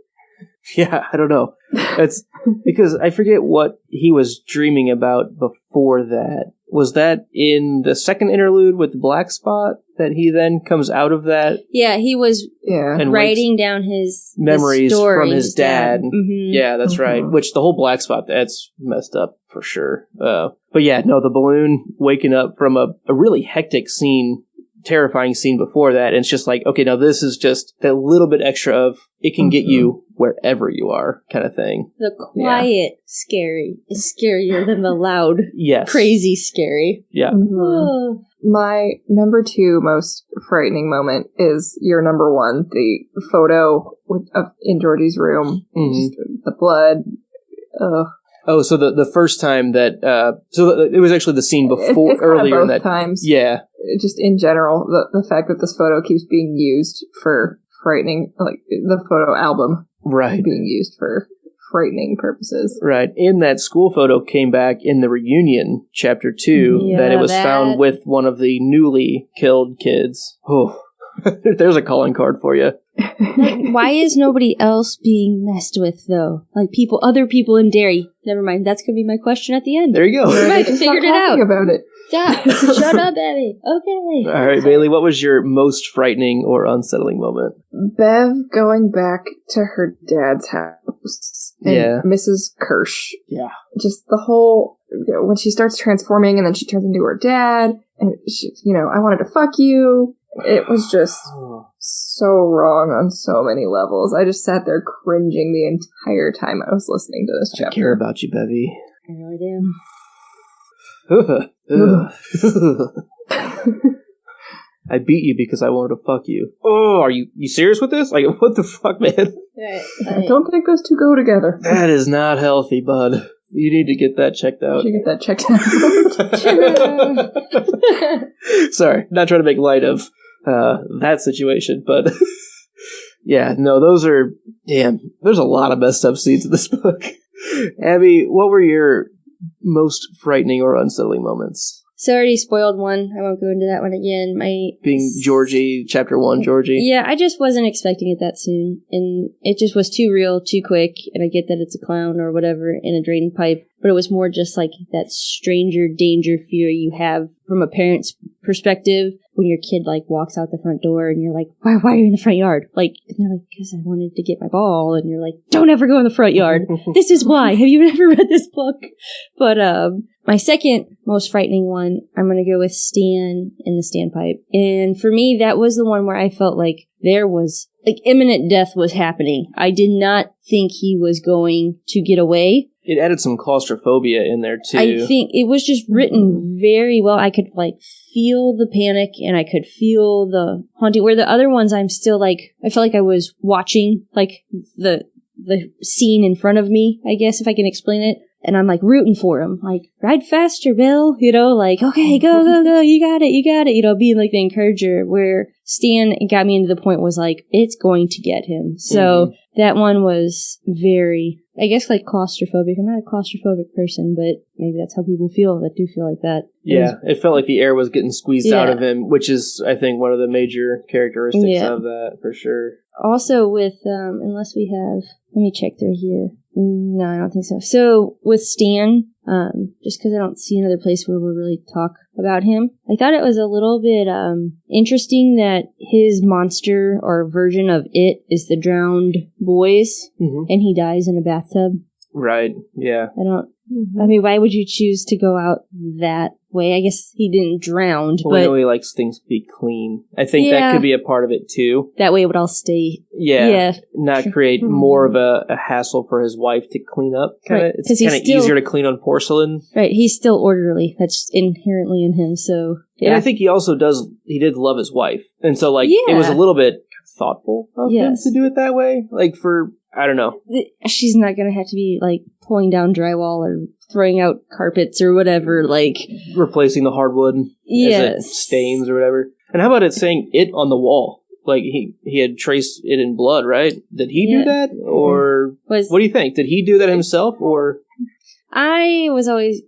Yeah, I don't know. That's because I forget what he was dreaming about before that. Was that in the second interlude with the black spot that he then comes out of that? Yeah, he was and writing down his memories from his dad. Mm-hmm. Yeah, that's right. Which the whole black spot, that's messed up for sure. But yeah, no, the balloon waking up from a really hectic scene, terrifying scene before that, and it's just okay, now this is just that little bit extra of it can get you wherever you are kind of thing. The quiet scary is scarier than the loud crazy scary. Yeah. Mm-hmm. My number 2 most frightening moment is your number 1, the photo in Georgie's room. Just the blood. Ugh. Oh, so the first time that it was actually the scene before earlier in that times. Yeah. Just in general, the fact that this photo keeps being used for frightening, the photo album, being used for frightening purposes. Right. In that school photo came back in the reunion, chapter 2, that it was found with one of the newly killed kids. Oh, there's a calling card for you. Why is nobody else being messed with, though? Other people in Derry. Never mind. That's going to be my question at the end. There you go. I figured it out. About it. Stop. Shut up, Abby. Okay. All right, Bailey, what was your most frightening or unsettling moment? Bev going back to her dad's house. And Mrs. Kirsch. Yeah. Just the whole, when she starts transforming and then she turns into her dad, and she, I wanted to fuck you. It was just so wrong on so many levels. I just sat there cringing the entire time I was listening to this chapter. I care about you, Bevy. I really do. I beat you because I wanted to fuck you. Oh, are you serious with this? What the fuck, man? I don't think those two go together. That is not healthy, bud. You need to get that checked out. You should get that checked out. Sorry, not trying to make light of that situation, but Yeah, no, those are... Damn, there's a lot of messed up scenes in this book. Abby, what were your most frightening or unsettling moments? So I already spoiled one. I won't go into that one again. Being Georgie, chapter 1, Georgie. Yeah, I just wasn't expecting it that soon. And it just was too real, too quick. And I get that it's a clown or whatever in a drain pipe. But it was more just like that stranger danger fear you have from a parent's perspective when your kid like walks out the front door and you're like, why are you in the front yard? Like, and they're like, because I wanted to get my ball. And you're like, don't ever go in the front yard. This is why. Have you ever read this book? But my second most frightening one, I'm going to go with Stan in the standpipe. And for me, that was the one where I felt like there was like imminent death was happening. I did not think he was going to get away. It added some claustrophobia in there, too. I think it was just written very well. I could, like, feel the panic and I could feel the haunting. Where the other ones, I'm still, like, I felt like I was watching, like, the scene in front of me, I guess, if I can explain it. And I'm, like, rooting for him. Like, ride faster, Bill. You know, like, okay, go, you got it. You know, being, like, the encourager. Where Stan got me into the point was, like, it's going to get him. So that one was very... I guess like claustrophobic. I'm not a claustrophobic person, but maybe that's how people feel that do feel like that. Yeah, it felt like the air was getting squeezed out of him, which is, I think, one of the major characteristics of that, for sure. Also with, unless we have, let me check through here. No, I don't think so. So with Stan, just because I don't see another place where we'll really talk about him, I thought it was a little bit interesting that his monster or version of it is the drowned boys, and he dies in a bathtub. Right, yeah. I mean, why would you choose to go out that way? I guess he didn't drown, well, but... I know he likes things to be clean. I think that could be a part of it, too. That way it would all stay... Yeah. Not create more of a hassle for his wife to clean up. Right. It's kind of easier to clean on porcelain. Right, he's still orderly. That's inherently in him, so... Yeah. And I think he did love his wife. And so, like, it was a little bit thoughtful of him to do it that way. Like, for... I don't know. She's not going to have to be, like, pulling down drywall or throwing out carpets or whatever, like... Replacing the hardwood as it stains or whatever. And how about it saying it on the wall? Like, he had traced it in blood, right? Did he do that? Or... what do you think? Did he do that himself, or... I was always,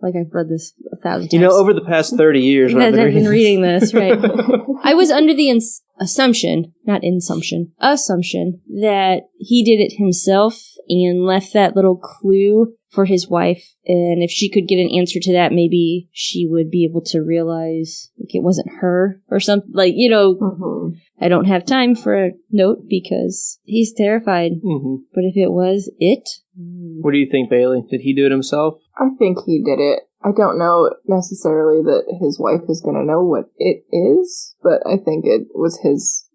like, I've read this 1,000 times. You know, over the past 30 years... I've been reading this, right. I was under the assumption that he did it himself and left that little clue for his wife. And if she could get an answer to that, maybe she would be able to realize like it wasn't her or something. Like, you know, I don't have time for a note because he's terrified. But if it was it... What do you think, Bailey? Did he do it himself? I think he did it. I don't know necessarily that his wife is going to know what it is, but I think it was his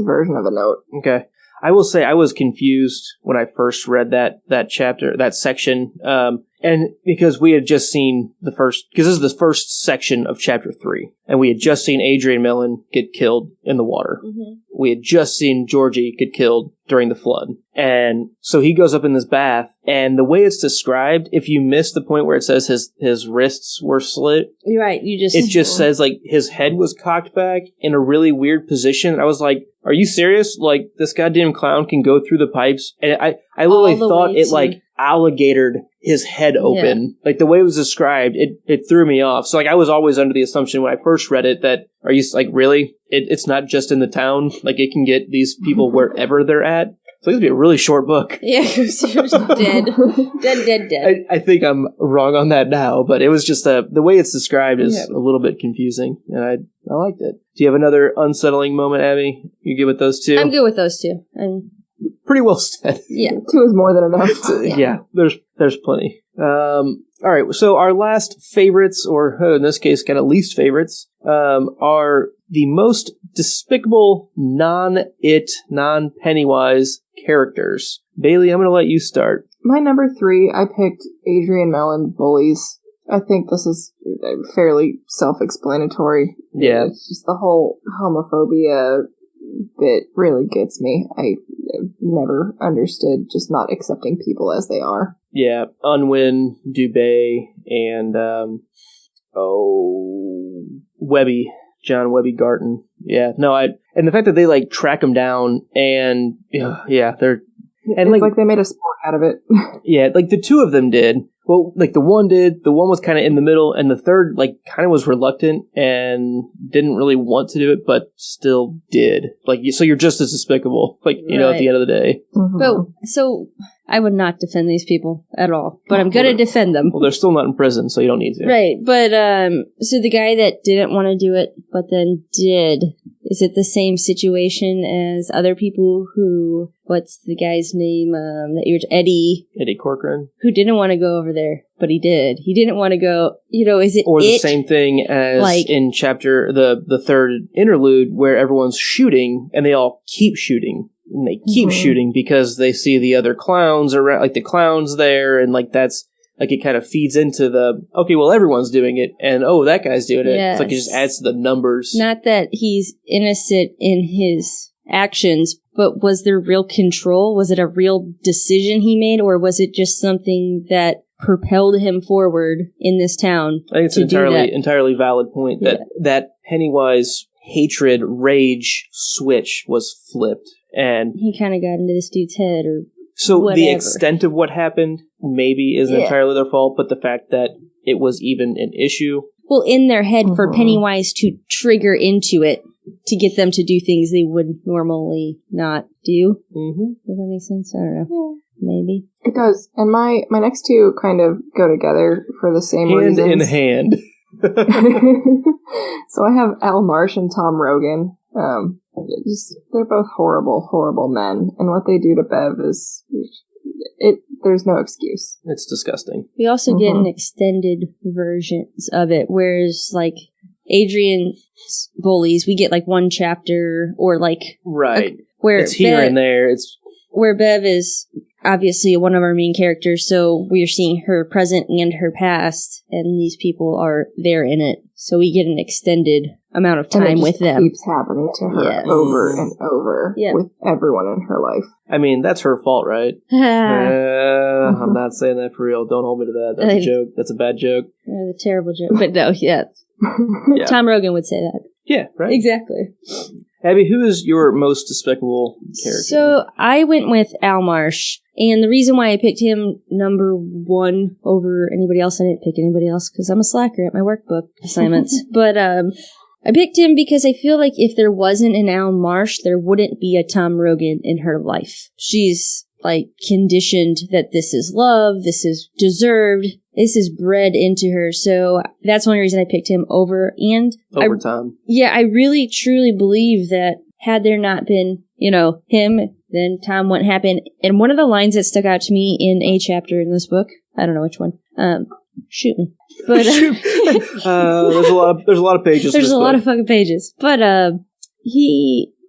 version of a note. Okay. I will say I was confused when I first read that chapter, that section, and because we had just seen because this is the first section of chapter 3, and we had just seen Adrian Mellon get killed in the water. We had just seen Georgie get killed during the flood. And so he goes up in this bath, and the way it's described, if you miss the point where it says his wrists were slit, you're right, it just says like his head was cocked back in a really weird position. And I was like, are you serious? Like, this goddamn clown can go through the pipes? And I literally thought it like alligatored his head open. Like, the way it was described, it threw me off. So like, I was always under the assumption when I first read it that, are you like, really? It's not just in the town. Like, it can get these people wherever they're at. So this would be a really short book. Yeah, it was dead. I think I'm wrong on that now, but it was just the way it's described is a little bit confusing, and I liked it. Do you have another unsettling moment, Abby? You good with those two? I'm good with those two. Pretty well said. Yeah. 2 is more than enough. Yeah, there's plenty. All right, so our last favorites, or in this case, kind of least favorites, are the most despicable non-it, non-Pennywise characters. Bailey, I'm going to let you start. My number 3, I picked Adrian Mellon bullies. I think this is fairly self-explanatory. Yeah. It's just the whole homophobia that really gets me. I never understood just not accepting people as they are. Yeah, Unwin, Dubé, and Webby, John Webby Garton. Yeah, no, And the fact that they, like, track him down and, they're... And it's like they made a sport out of it. Yeah, like, the two of them did. Well, like, the one was kind of in the middle, and the third, like, kind of was reluctant and didn't really want to do it, but still did. Like, so you're just as despicable, like, you know, at the end of the day. Mm-hmm. But, so, I would not defend these people at all, but I'm gonna defend them. Well, they're still not in prison, so you don't need to. Right, but, so the guy that didn't want to do it, but then did, is it the same situation as other people who, what's the guy's name, Eddie Corcoran? Who didn't want to go over there, but he did. He didn't want to go, is it Or the same thing as like, in chapter, the third interlude, where everyone's shooting, and they all keep shooting. And they keep shooting because they see the other clowns around, like the clowns there, and like that's, like it kind of feeds into the, okay, well everyone's doing it, and oh, that guy's doing it. Yes. It's like it just adds to the numbers. Not that he's innocent in his actions, but was there real control? Was it a real decision he made, or was it just something that propelled him forward in this town? I think it's an entirely valid point that Pennywise hatred, rage switch was flipped. And he kind of got into this dude's head, or so whatever. The extent of what happened maybe isn't entirely their fault, but the fact that it was even an issue. Well, in their head for Pennywise to trigger into it to get them to do things they would normally not do. Mm-hmm. Does that make sense? I don't know. Maybe. It does. And my next two kind of go together for the same reasons. Hand in hand. So I have Al Marsh and Tom Rogan. They're both horrible, horrible men, and what they do to Bev is there's no excuse. It's disgusting. We also get an extended versions of it, whereas like Adrian's bullies, we get like one chapter or like where it's here and there. It's where Bev is obviously one of our main characters, so we are seeing her present and her past, and these people are there in it. So we get an extended amount of time with them. It keeps happening to her over and over with everyone in her life. I mean, that's her fault, right? I'm not saying that for real. Don't hold me to that. That's a joke. That's a bad joke. It's a terrible joke. But no, Tom Rogan would say that. Yeah, right. Exactly. Abby, who is your most despicable character? So I went with Al Marsh, and the reason why I picked him number one over anybody else, I didn't pick anybody else because I'm a slacker at my workbook assignments. But I picked him because I feel like if there wasn't an Al Marsh, there wouldn't be a Tom Rogan in her life. She's like conditioned that this is love, this is deserved, this is bred into her. So that's one reason I picked him over Tom. Yeah, I really truly believe that had there not been, him, then Tom wouldn't happen. And one of the lines that stuck out to me in a chapter in this book, I don't know which one. Shoot me. But there's a lot of pages. There's a lot of fucking pages. But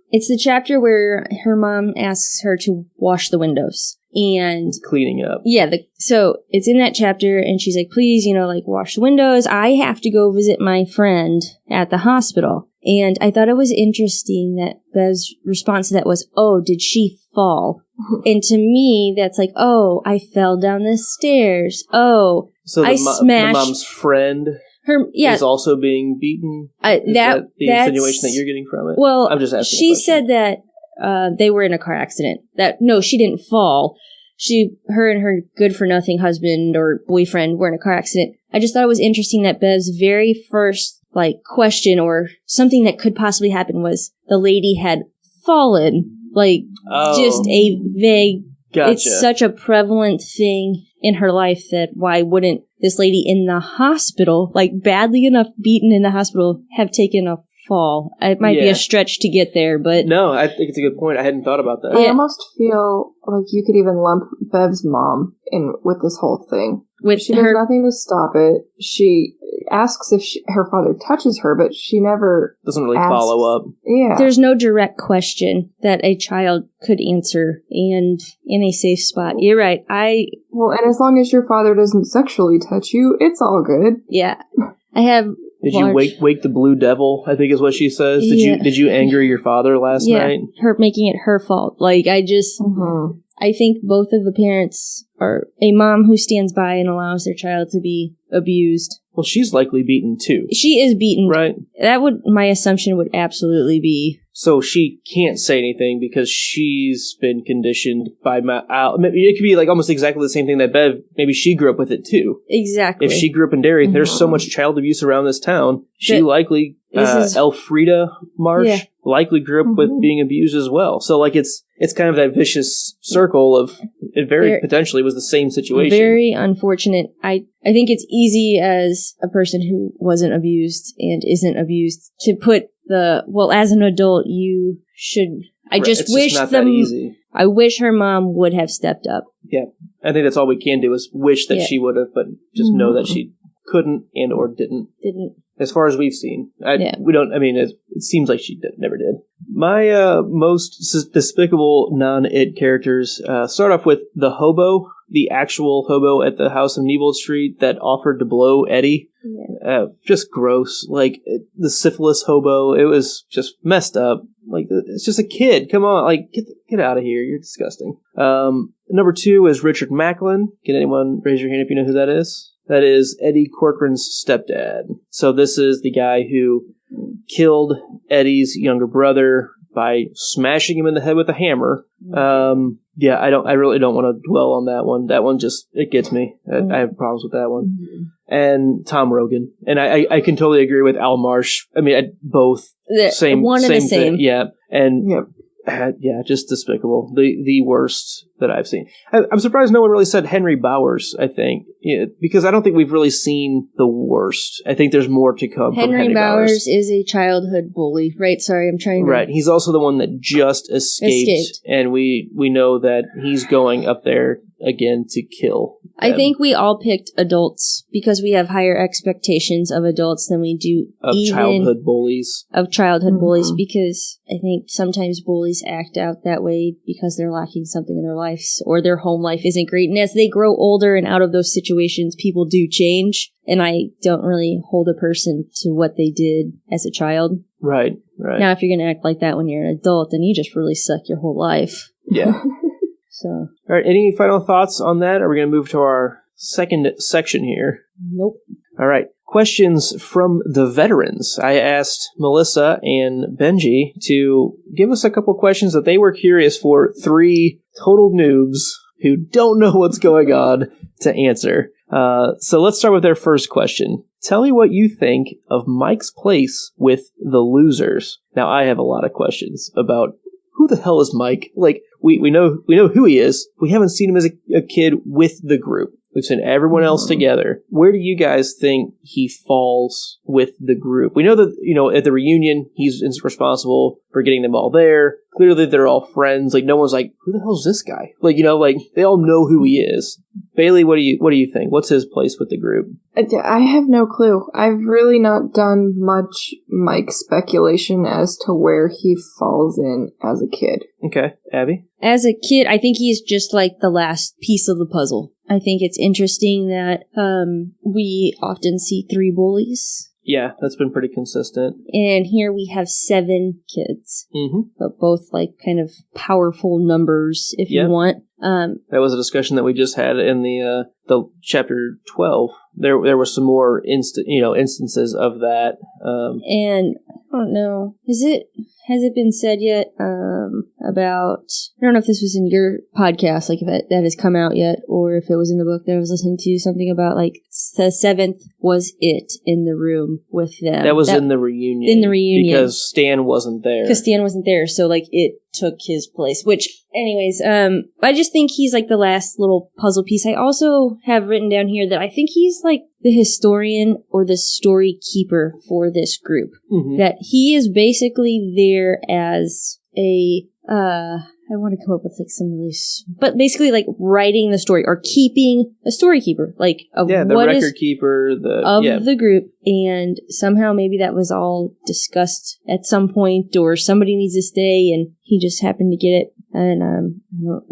it's the chapter where her mom asks her to wash the windows and cleaning up. Yeah, so it's in that chapter, and she's like, "Please, wash the windows. I have to go visit my friend at the hospital." And I thought it was interesting that Bev's response to that was, "Oh, did she fall?" And to me, that's like, "Oh, I fell down the stairs. Oh, so I smashed." The mom's friend is also being beaten. That's the insinuation that you're getting from it. Well, I'm just asking. She said that they were in a car accident. That no, she didn't fall. Her and her good-for-nothing husband or boyfriend were in a car accident. I just thought it was interesting that Bev's very first question or something that could possibly happen was the lady had fallen. Just a vague. Gotcha. It's such a prevalent thing in her life that why wouldn't this lady in the hospital, badly enough beaten in the hospital, have taken a fall? It might be a stretch to get there, but... No, I think it's a good point. I hadn't thought about that. I almost feel like you could even lump Bev's mom in with this whole thing. She does nothing to stop it. She asks if her father touches her, but she never doesn't really follow up. Yeah. There's no direct question that a child could answer and in a safe spot. You're right. Well, and as long as your father doesn't sexually touch you, it's all good. Yeah. I have... Did you wake the blue devil, I think is what she says. Did you anger your father last night? Her making it her fault. I think both of the parents are a mom who stands by and allows their child to be abused. Well, she's likely beaten too. She is beaten. Right. My assumption would absolutely be So she can't say anything because she's been conditioned by it could be like almost exactly the same thing that Bev, maybe she grew up with it too. Exactly. If she grew up in Derry, there's so much child abuse around this town. She likely, Elfrida Marsh, likely grew up with being abused as well. So like it's kind of that vicious circle of it very potentially was the same situation. Very unfortunate. I think it's easy as a person who wasn't abused and isn't abused to put as an adult you should. I just wish not that easy. I wish her mom would have stepped up. Yeah, I think that's all we can do is wish that she would have, but just know that she couldn't and or didn't. As far as we've seen, we don't. I mean, it seems like she never did. My most despicable non-it characters start off with the hobo, the actual hobo at the house of Nebold Street that offered to blow Eddie. Yeah. Just gross. Like the syphilis hobo, it was just messed up. Like it's just a kid. Come on, like get out of here. You're disgusting. Number 2 is Richard Macklin. Can anyone raise your hand if you know who that is? That is Eddie Corcoran's stepdad. So this is the guy who killed Eddie's younger brother by smashing him in the head with a hammer. I really don't want to dwell on that one. That one it gets me. I have problems with that one. And Tom Rogan. And I can totally agree with Al Marsh. I mean, both same one and the same. Thing. Yeah. And just despicable. The worst that I've seen. I'm surprised no one really said Henry Bowers, I think. Yeah, because I don't think we've really seen the worst. I think there's more to come from Henry Bowers. Is a childhood bully, right? Sorry, I'm trying to... Right, he's also the one that just escaped. And we know that he's going up there again to kill them. I think we all picked adults because we have higher expectations of adults than we do of childhood bullies. Of childhood bullies, because I think sometimes bullies act out that way because they're lacking something in their lives or their home life isn't great. And as they grow older and out of those situations, people do change. And I don't really hold a person to what they did as a child. Right. Now, if you're going to act like that when you're an adult, then you just really suck your whole life. Yeah. So. All right. Any final thoughts on that? Are we going to move to our second section here? Nope. All right. Questions from the veterans. I asked Melissa and Benji to give us a couple questions that they were curious for 3 total noobs who don't know what's going on to answer. So let's start with their first question. Tell me what you think of Mike's place with the losers. Now, I have a lot of questions about who the hell is Mike? Like, we know who he is. We haven't seen him as a kid with the group. We've seen everyone else together. Where do you guys think he falls with the group? We know that, at the reunion, he's responsible for getting them all there. Clearly, they're all friends. Like, no one's like, who the hell's this guy? Like, they all know who he is. Bailey, what do you think? What's his place with the group? I have no clue. I've really not done much Mike speculation as to where he falls in as a kid. Okay. Abby? As a kid, I think he's just like the last piece of the puzzle. I think it's interesting that we often see 3 bullies. Yeah, that's been pretty consistent. And here we have 7 kids. Mm-hmm. But both like kind of powerful numbers, if you want. That was a discussion that we just had in the chapter 12. There were some more instances of that. And I don't know. Has it been said yet about... I don't know if this was in your podcast, like if that has come out yet, or if it was in the book that I was listening to, something about like the 7th was it in the room with them. That was in the reunion. In the reunion. Because Stan wasn't there. So like it took his place, which anyways, I just think he's like the last little puzzle piece. I also have written down here that I think he's like the historian or the story keeper for this group. Mm-hmm. That he is basically there as I want to come up with like some really, but basically like writing the story or keeping a story keeper, like of the what record is keeper of the group, and somehow maybe that was all discussed at some point, or somebody needs to stay, and he just happened to get it. And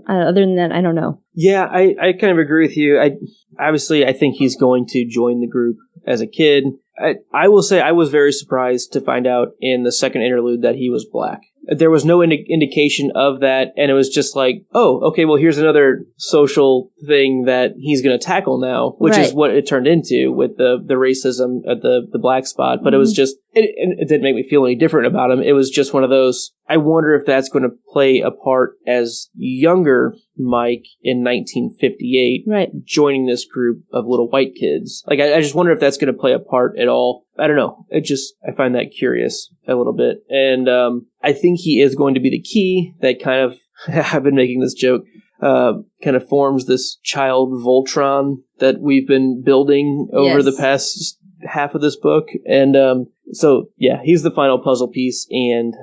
other than that, I don't know. Yeah, I kind of agree with you. I think he's going to join the group as a kid. I will say I was very surprised to find out in the second interlude that he was black. there was no indication of that, and it was just like, oh, okay, well, here's another social thing that he's going to tackle now, which is what it turned into with the racism at the black spot. But it was just, it didn't make me feel any different about him. It was just one of those, I wonder if that's going to play a part as younger Mike in 1958, joining this group of little white kids. Like, I just wonder if that's going to play a part at all. I don't know. I find that curious a little bit. And I think he is going to be the key that kind of, I've been making this joke, kind of forms this child Voltron that we've been building over the past half of this book. And so, yeah, he's the final puzzle piece and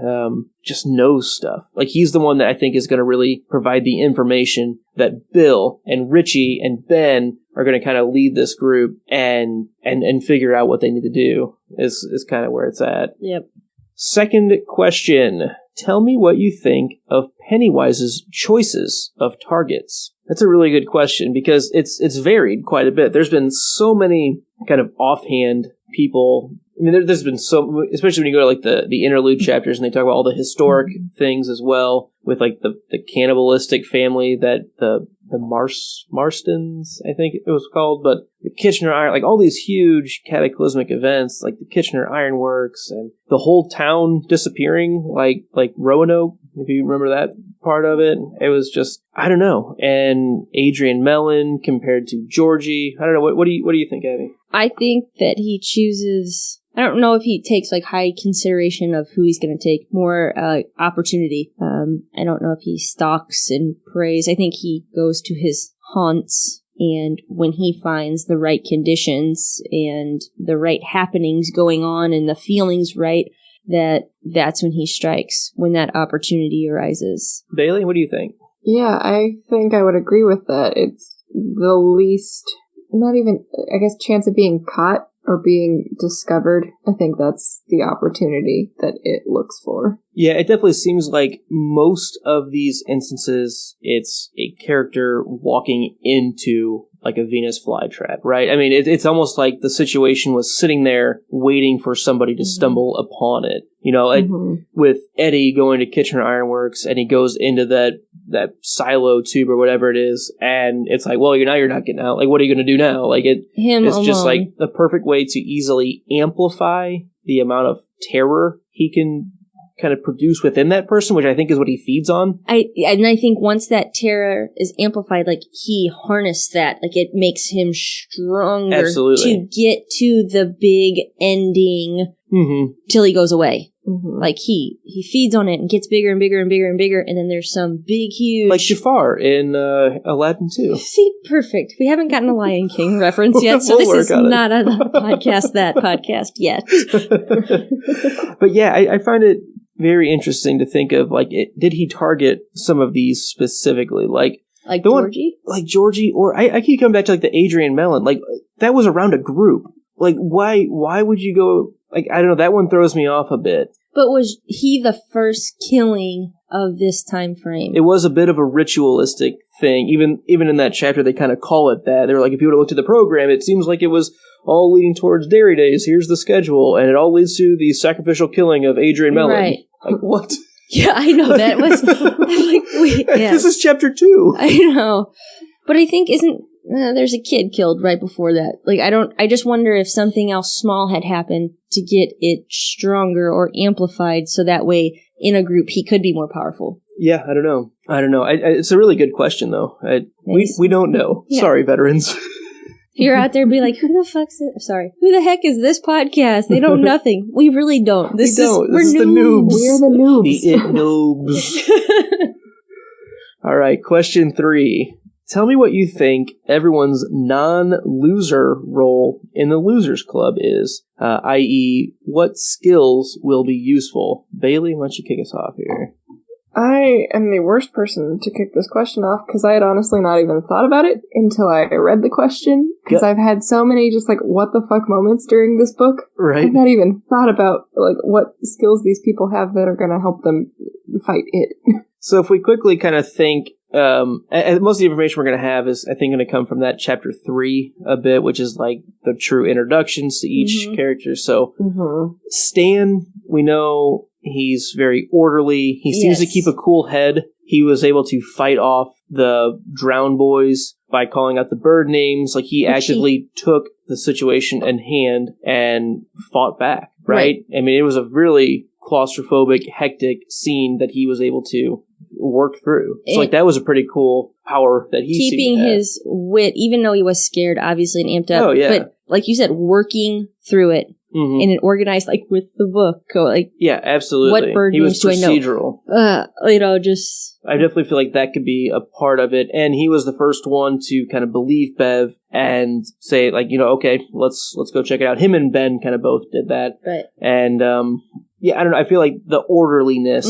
just knows stuff. Like, he's the one that I think is going to really provide the information that Bill and Richie and Ben are going to kind of lead this group and figure out what they need to do is kind of where it's at. Yep. Second question. Tell me what you think of Pennywise's choices of targets. That's a really good question because it's varied quite a bit. There's been so many kind of offhand people. I mean, there's been so, especially when you go to like the interlude chapters and they talk about all the historic things as well, with like the cannibalistic family that the Marstons, I think it was called, but the Kitchener Iron, like all these huge cataclysmic events, like the Kitchener Ironworks and the whole town disappearing, like Roanoke, if you remember that part of it. It was just, I don't know. And Adrian Mellon compared to Georgie. I don't know. What do you think, Abby? I think that he chooses, I don't know if he takes like high consideration of who he's going to take, more opportunity. I don't know if he stalks and preys. I think he goes to his haunts, and when he finds the right conditions and the right happenings going on and the feelings right, that's when he strikes, when that opportunity arises. Bailey, what do you think? Yeah, I think I would agree with that. It's the least, not even, I guess, chance of being caught or being discovered. I think that's the opportunity that it looks for. Yeah, it definitely seems like most of these instances, it's a character walking into like a Venus flytrap, right? I mean, it's almost like the situation was sitting there waiting for somebody to stumble upon it. You know, with Eddie going to Kitchener Ironworks, and he goes into that silo tube or whatever it is, and it's like, well, you're not getting out. Like, what are you going to do now? Like, it's alone. Just like the perfect way to easily amplify the amount of terror he can kind of produce within that person, which I think is what he feeds on. I think once that terror is amplified, like he harnessed that, like it makes him stronger. Absolutely. To get to the big ending till he goes away. Like he feeds on it and gets bigger and bigger and bigger and bigger, and then there's some big, huge... Like Jafar in Aladdin 2. See, perfect. We haven't gotten a Lion King reference yet, so this is not a podcast yet. But yeah, I find it very interesting to think of, like, did he target some of these specifically? Like Georgie? Like Georgie, or I keep coming back to, like, the Adrian Mellon. Like, that was around a group. Like, why would you go... Like, I don't know, that one throws me off a bit. But was he the first killing of this time frame? It was a bit of a ritualistic thing. Even in that chapter, they kind of call it that. They were like, if you would have looked at the program, it seems like it was all leading towards Dairy Days. Here's the schedule. And it all leads to the sacrificial killing of Adrian Mellon. Right. Like, what? Yeah, I know. That was... like, wait, yeah. This is chapter 2. I know. But I think there's a kid killed right before that. Like, I just wonder if something else small had happened to get it stronger or amplified, so that way in a group he could be more powerful. Yeah, I don't know. It's a really good question, though. We don't know. Yeah. Sorry, veterans. You're out there be like, who the heck is this podcast? They know nothing. We really don't. We're noobs. The Noobz. We're the Noobz. The Noobz. All right, question 3. Tell me what you think everyone's non-loser role in the Losers Club is, i.e., what skills will be useful. Bailey, why don't you kick us off here? I am the worst person to kick this question off because I had honestly not even thought about it until I read the question, because I've had so many just like what the fuck moments during this book. Right. I've not even thought about like what skills these people have that are going to help them fight it. So if we quickly kind of think, and most of the information we're going to have is, I think, going to come from that chapter 3 a bit, which is like the true introductions to each character. So Stan, we know He's very orderly. He seems to keep a cool head. He was able to fight off the Drown Boys by calling out the bird names. Like, he actively took the situation in hand and fought back, right? I mean, it was a really claustrophobic, hectic scene that he was able to work through. So, like, that was a pretty cool power that he keeping his wit, even though he was scared, obviously, and amped up. Oh, yeah. But, like you said, working through it. In an organized, like, with the book. Yeah, absolutely. What bird names do I know? Procedural. Just... I definitely feel like that could be a part of it. And he was the first one to kind of believe Bev and say, like, okay, let's go check it out. Him and Ben kind of both did that. Right. And, I don't know. I feel like the orderliness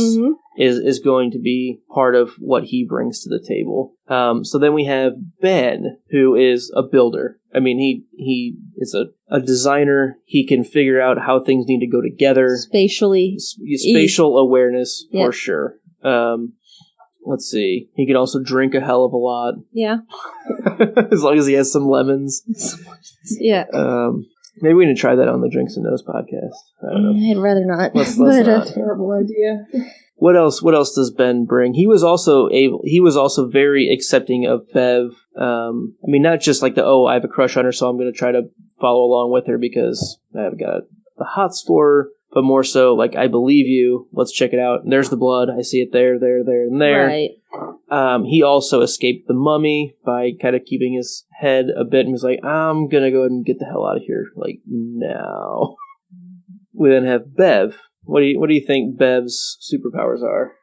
is going to be part of what he brings to the table. So then we have Ben, who is a builder. I mean, he is a designer. He can figure out how things need to go together. Spatial awareness, for sure. Let's see. He can also drink a hell of a lot. Yeah. As long as he has some lemons. Yeah. Maybe we need to try that on the Drinks and Nose podcast. I don't know. I'd rather not. Let's not. Terrible idea. What else does Ben bring? He was also very accepting of Bev. I mean, not just like I have a crush on her, so I'm going to try to follow along with her because I've got the hots for her, but more so like, I believe you. Let's check it out. And there's the blood. I see it there, and there. Right. He also escaped the mummy by kind of keeping his head a bit and was like, I'm going to go ahead and get the hell out of here, like, now. We then have Bev. What do you think Bev's superpowers are?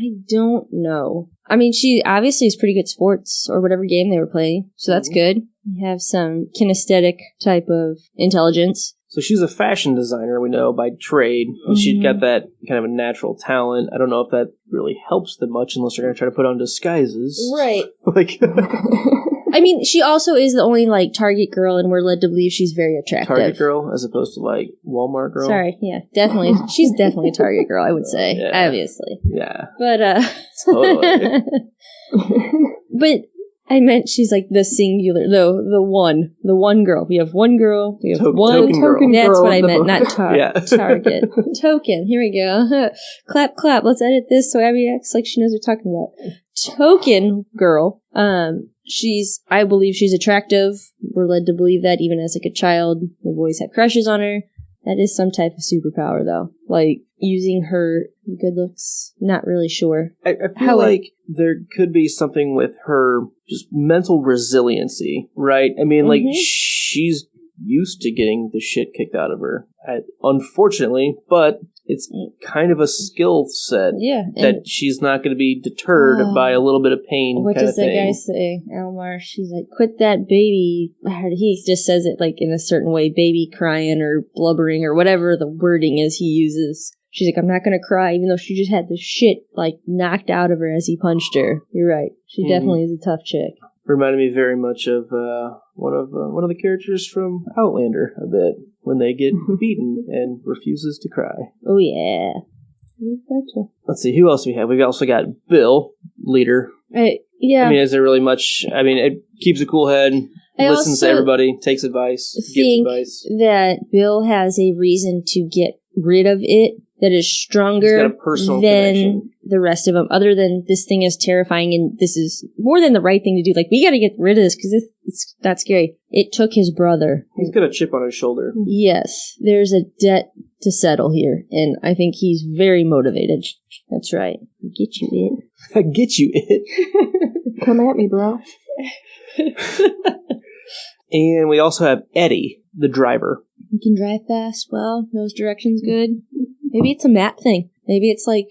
I don't know. I mean, she obviously is pretty good at sports or whatever game they were playing, so that's good. You have some kinesthetic type of intelligence. So she's a fashion designer, we know, by trade. And she's got that kind of a natural talent. I don't know if that really helps them much unless they're going to try to put on disguises. Right. Like... I mean, she also is the only, like, Target girl, and we're led to believe she's very attractive. Target girl, as opposed to, like, Walmart girl? Sorry, yeah, definitely. She's definitely a Target girl, I would say, obviously. Yeah. But, Totally. But I meant she's, like, the singular, the one girl. We have one girl, we have one token That's girl what I meant, not Target. Token, here we go. Clap, clap, let's edit this so Abby acts like she knows what we're talking about. Token girl, I believe she's attractive. We're led to believe that even as like a child. The boys have crushes on her. That is some type of superpower though. Like using her good looks, not really sure. I feel like there could be something with her just mental resiliency, right? I mean, like she's used to getting the shit kicked out of her, unfortunately, but it's kind of a skill set that she's not going to be deterred by a little bit of pain. What does that guy say? Elmar, she's like, quit that baby. He just says it like in a certain way, baby crying or blubbering or whatever the wording is he uses. She's like, I'm not going to cry, even though she just had the shit like knocked out of her as he punched her. You're right. She definitely is a tough chick. Reminded me very much of one of the characters from Outlander a bit when they get beaten and refuses to cry. Oh yeah. Gotcha. Let's see, who else we have? We've also got Bill, leader. Yeah. I mean, is there really much? I mean, it keeps a cool head, listens to everybody, takes advice, gives advice. That Bill has a reason to get rid of it that is stronger than the rest of them, other than this thing is terrifying and this is more than the right thing to do. Like, we got to get rid of this because it's not scary. It took his brother. He's got a chip on his shoulder. Yes, there's a debt to settle here, and I think he's very motivated. That's right. Get you it. I get you it. Come at me, bro. And we also have Eddie, the driver. He can drive fast, well, knows directions good. Maybe it's a map thing. Maybe it's like...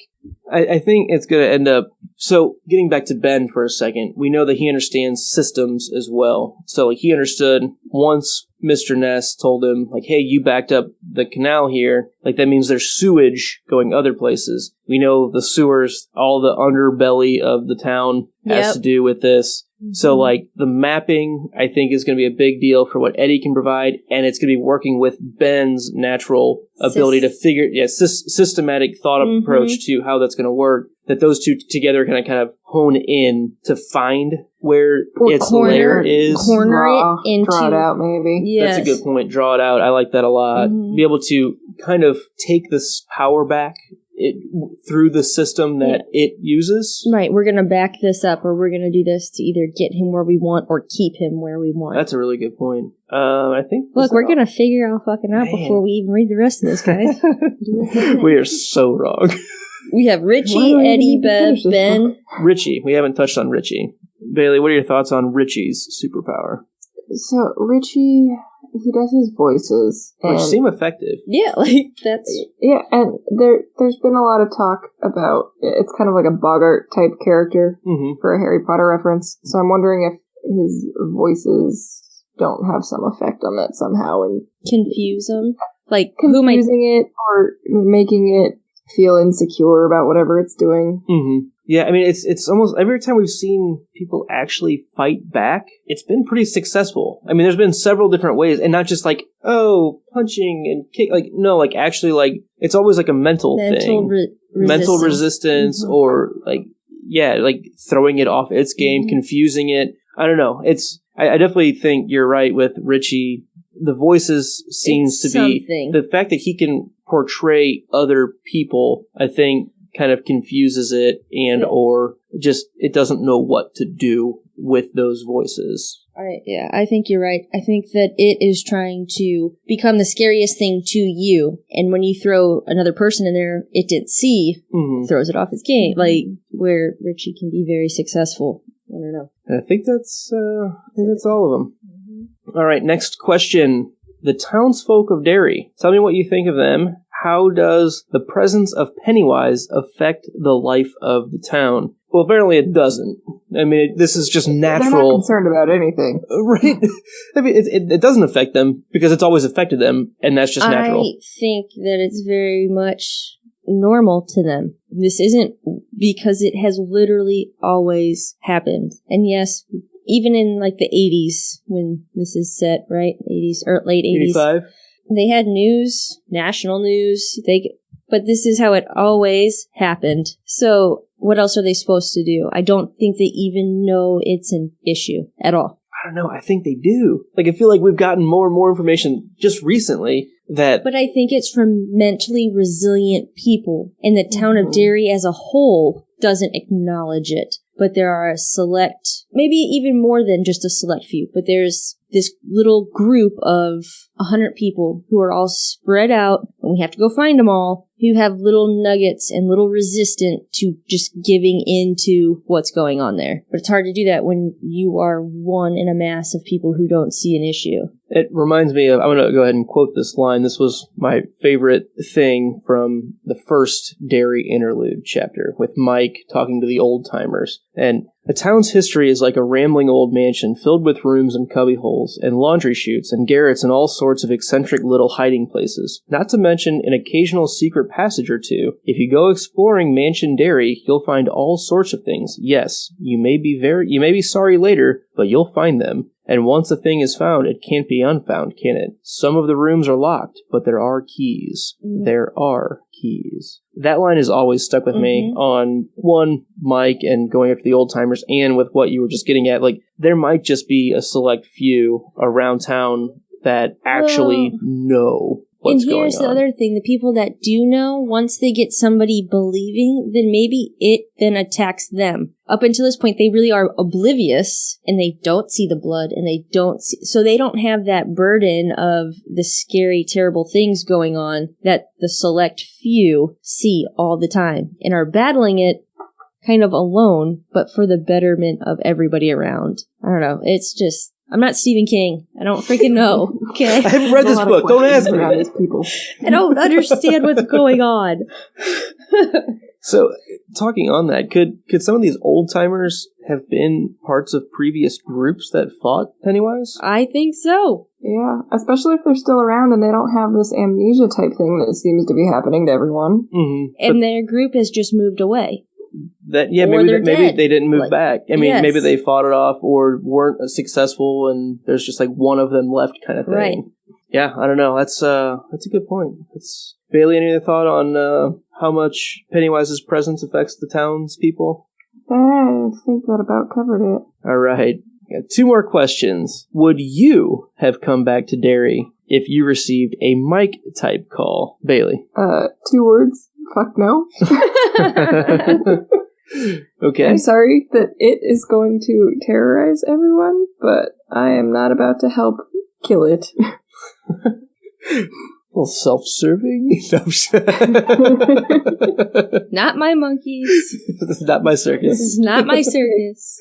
I think it's going to end up... So, getting back to Ben for a second, we know that he understands systems as well. So, like, he understood once Mr. Ness told him, like, hey, you backed up the canal here. Like, that means there's sewage going other places. We know the sewers, all the underbelly of the town has to do with this. So, like, the mapping, I think, is going to be a big deal for what Eddie can provide, and it's going to be working with Ben's natural ability to figure, systematic thought approach to how that's going to work, that those two together can kind of hone in to find where its lair is. Corner it into... Draw it out, maybe. Yes. That's a good point. Draw it out. I like that a lot. Be able to kind of take this power back through the system that it uses. Right, we're going to back this up, or we're going to do this to either get him where we want or keep him where we want. That's a really good point. I think. Look, we're going to figure all fucking out before we even read the rest of this, guys. We are so wrong. We have Richie, Eddie, Bev, Ben. Richie. We haven't touched on Richie. Bailey, what are your thoughts on Richie's superpower? So, Richie, he does his voices. Which seem effective. Yeah, that's... Yeah, and there's been a lot of talk about, it's kind of like a Bogart type character for a Harry Potter reference. So I'm wondering if his voices don't have some effect on that somehow. And confuse them? Like, confusing it or making it feel insecure about whatever it's doing. Yeah, I mean, it's almost every time we've seen people actually fight back, it's been pretty successful. I mean, there's been several different ways, and not just like, oh, punching and kick. Like, no, like actually, like it's always like a mental thing, mental resistance, or like, yeah, like throwing it off its game, confusing it. I don't know. I definitely think you're right with Richie. The voices seems to be the fact that he can portray other people. I think kind of confuses it or just it doesn't know what to do with those voices. I think you're right. I think that it is trying to become the scariest thing to you, and when you throw another person in there it didn't see, throws it off its game, like where Richie can be very successful. I don't know. I think that's all of them. All right, next question. The townsfolk of Derry. Tell me what you think of them. How does the presence of Pennywise affect the life of the town? Well, apparently it doesn't. I mean, this is just natural. They're not concerned about anything. Right. I mean, it doesn't affect them because it's always affected them, and that's just natural. I think that it's very much normal to them. This isn't because it has literally always happened. And yes, even in like the 80s when this is set, right? 80s or late 80s. 85? They had news, national news, but this is how it always happened. So what else are they supposed to do? I don't think they even know it's an issue at all. I don't know. I think they do. Like, I feel like we've gotten more and more information just recently that... But I think it's from mentally resilient people, and the town of Derry as a whole doesn't acknowledge it. But there are a select, maybe even more than just a select few, but there's this little group of 100 people who are all spread out, and we have to go find them all, who have little nuggets and little resistant to just giving into what's going on there. But it's hard to do that when you are one in a mass of people who don't see an issue. It reminds me of, I'm going to go ahead and quote this line. This was my favorite thing from the first Derry interlude chapter with Mike talking to the old timers. And a town's history is like a rambling old mansion filled with rooms and cubbyholes and laundry chutes and garrets and all sorts of eccentric little hiding places. Not to mention an occasional secret passage or two. If you go exploring Mansion Derry, you'll find all sorts of things. Yes, you may be sorry later, but you'll find them. And once a thing is found, it can't be unfound, can it? Some of the rooms are locked, but there are keys. There are keys. That line has always stuck with me on, one, Mike and going after the old timers, and with what you were just getting at. Like, there might just be a select few around town that actually know what's going on. And here's the other thing. The people that do know, once they get somebody believing, then maybe it then attacks them. Up until this point, they really are oblivious, and they don't see the blood, and they don't see, so they don't have that burden of the scary, terrible things going on that the select few see all the time, and are battling it kind of alone, but for the betterment of everybody around. I don't know. It's just... I'm not Stephen King. I don't freaking know. Okay? I haven't read this book. Don't ask me. I don't understand what's going on. So, talking on that, could some of these old-timers have been parts of previous groups that fought Pennywise? I think so. Yeah, especially if they're still around and they don't have this amnesia type thing that seems to be happening to everyone. And their group has just moved away. Maybe they didn't move back. I mean, maybe they fought it off or weren't successful, and there's just like one of them left, kind of thing. Right. Yeah, I don't know. That's a good point. Bailey, any other thought on how much Pennywise's presence affects the townspeople? I think that about covered it. All right. Got 2 more questions. Would you have come back to Derry if you received a Mike type call? Bailey. 2 words. Fuck no. Okay. I'm sorry that it is going to terrorize everyone, but I am not about to help kill it. A little self-serving. Not my monkeys. This is not my This circus. is not my circus.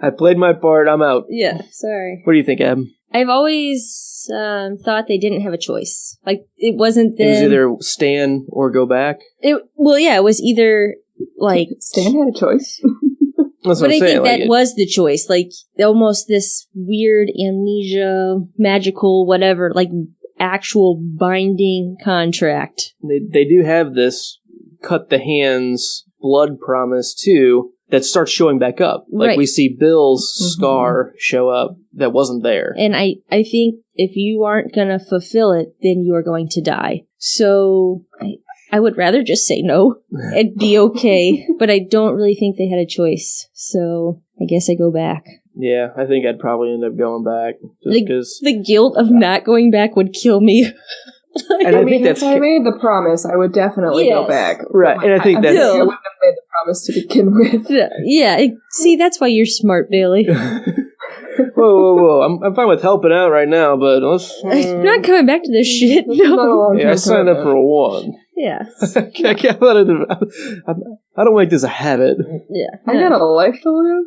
I played my part. I'm out. Yeah, sorry. What do you think, Ab? I've always thought they didn't have a choice. Like, it wasn't them. It was either stand or go back. It was either, like... Stan had a choice. That's what But I'm I saying. think that was the choice. Like, almost this weird amnesia, magical, whatever, like, actual binding contract. They do have this cut the hands blood promise, too, that starts showing back up. Like, Right. we see Bill's scar show up that wasn't there. And I think if you aren't going to fulfill it, then you are going to die. So I would rather just say no and be okay. But I don't really think they had a choice. So I guess I go back. Yeah, I think I'd probably end up going back. Just because... The guilt of not going back would kill me. And I mean, think that's... if I made the promise, I would definitely go Yes. back. Right, and I think I that's... wouldn't have made the promise to begin with. Yeah, see, that's why you're smart, Bailey. Whoa. I'm fine with helping out right now, but let's... I'm not coming back to this shit. Not a No. long Yeah, I time signed up commitment. for one. Yeah. I don't make this a habit. Yeah. I got a life to live.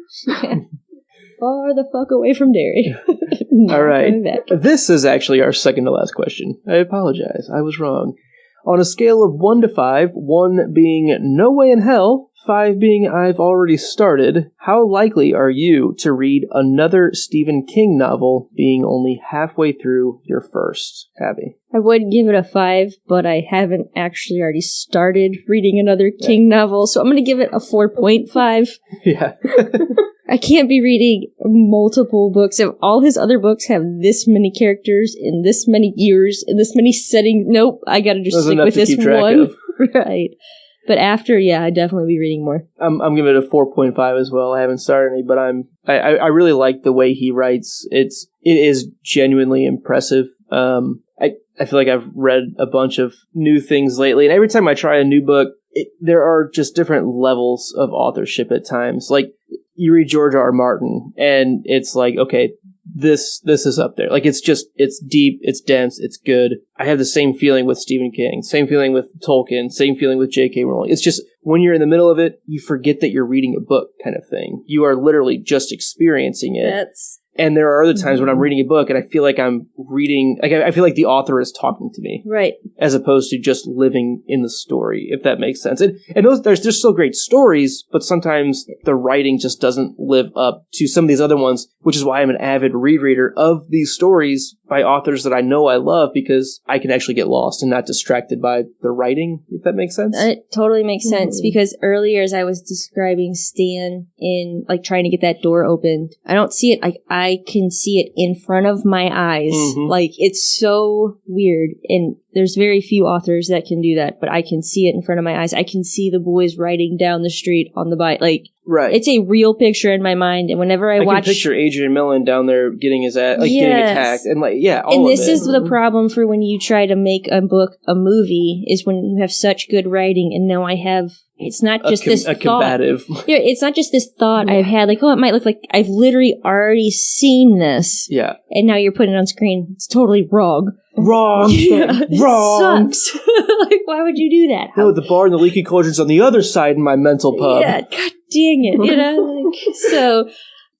Far the fuck away from dairy. All right. Coming back. This is actually our second to last question. I apologize. I was wrong. On a scale of 1 to 5, 1 being no way in hell, 5 being I've already started, how likely are you to read another Stephen King novel being only halfway through your first? Abby. I would give it a 5, but I haven't actually already started reading another King novel, so I'm going to give it a 4.5. Yeah. I can't be reading multiple books. If all his other books have this many characters in this many years in this many settings, nope, I gotta just That's stick enough with to this keep track one. of. Right. But after, yeah, I'd definitely be reading more. I'm giving it a 4.5 as well. I haven't started any, but I really like the way he writes. It is genuinely impressive. I feel like I've read a bunch of new things lately, and every time I try a new book, there are just different levels of authorship at times. Like, you read George R. R. Martin, and it's like, okay, this is up there. Like, it's deep, it's dense, it's good. I have the same feeling with Stephen King, same feeling with Tolkien, same feeling with J.K. Rowling. It's just, when you're in the middle of it, you forget that you're reading a book kind of thing. You are literally just experiencing it. And there are other times when I'm reading a book and I feel like I'm reading, like I feel like the author is talking to me. Right. As opposed to just living in the story, if that makes sense. And there's still great stories, but sometimes the writing just doesn't live up to some of these other ones, which is why I'm an avid rereader of these stories by authors that I know I love, because I can actually get lost and not distracted by the writing, if that makes sense. It totally makes sense, because earlier as I was describing Stan in, like, trying to get that door opened, I don't see it, like, I can see it in front of my eyes. Like, it's so weird, and there's very few authors that can do that, but I can see it in front of my eyes. I can see the boys riding down the street on the bike. Like, right. It's a real picture in my mind, and whenever I watch... can picture Adrian Millen down there getting his ass, like, getting attacked, and like, yeah, all and of this it. is the problem for when you try to make a book a movie, is when you have such good writing, and now I have... It's not just this thought. Combative. Yeah, it's not just this thought I've had, like, oh, it might look like I've literally already seen this. Yeah. And now you're putting it on screen. It's totally wrong. Wrong. Yeah, Wrong. It sucks. Like, why would you do that? No, the bar and the leaky cauldron's on the other side in my mental pub. Yeah, god dang it, you know? Like, so,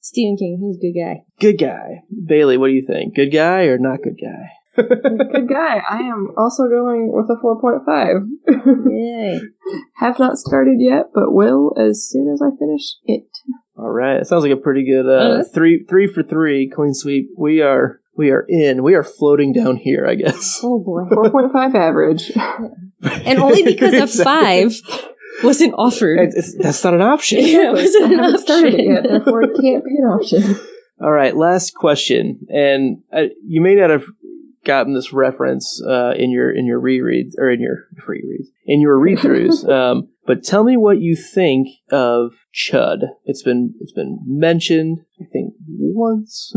Stephen King, he's a good guy. Good guy. Bailey, what do you think? Good guy or not good guy? Good guy. I am also going with a 4.5. Yay. Have not started yet, but will as soon as I finish it. All right. It sounds like a pretty good three for three clean sweep. We are in. We are floating down here, I guess. Oh boy. 4.5 average. And only because a 5 wasn't offered. That's not an option. Yeah, it wasn't I an haven't started it option. yet, therefore it can't be an option. All right. Last question. And you may not have gotten this reference in your rereads, or in your rereads, in your read-throughs. But tell me what you think of Chud. It's been mentioned, I think, once.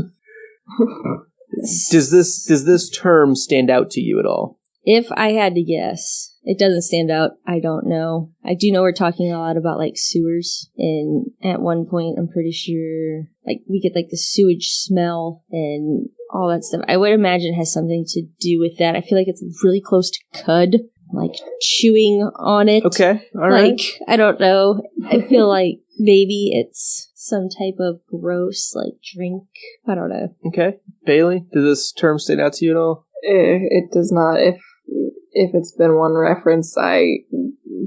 Does this term stand out to you at all? If I had to guess, It doesn't stand out. I don't know. I do know we're talking a lot about like sewers, and at one point I'm pretty sure like we get like the sewage smell and all that stuff. I would imagine it has something to do with that. I feel like it's really close to cud, like chewing on it. Okay, all right. Like, I don't know. I feel like maybe it's some type of gross like drink. I don't know. Okay. Bailey, did this term stand out to you at all? It does not. If it's been one reference, I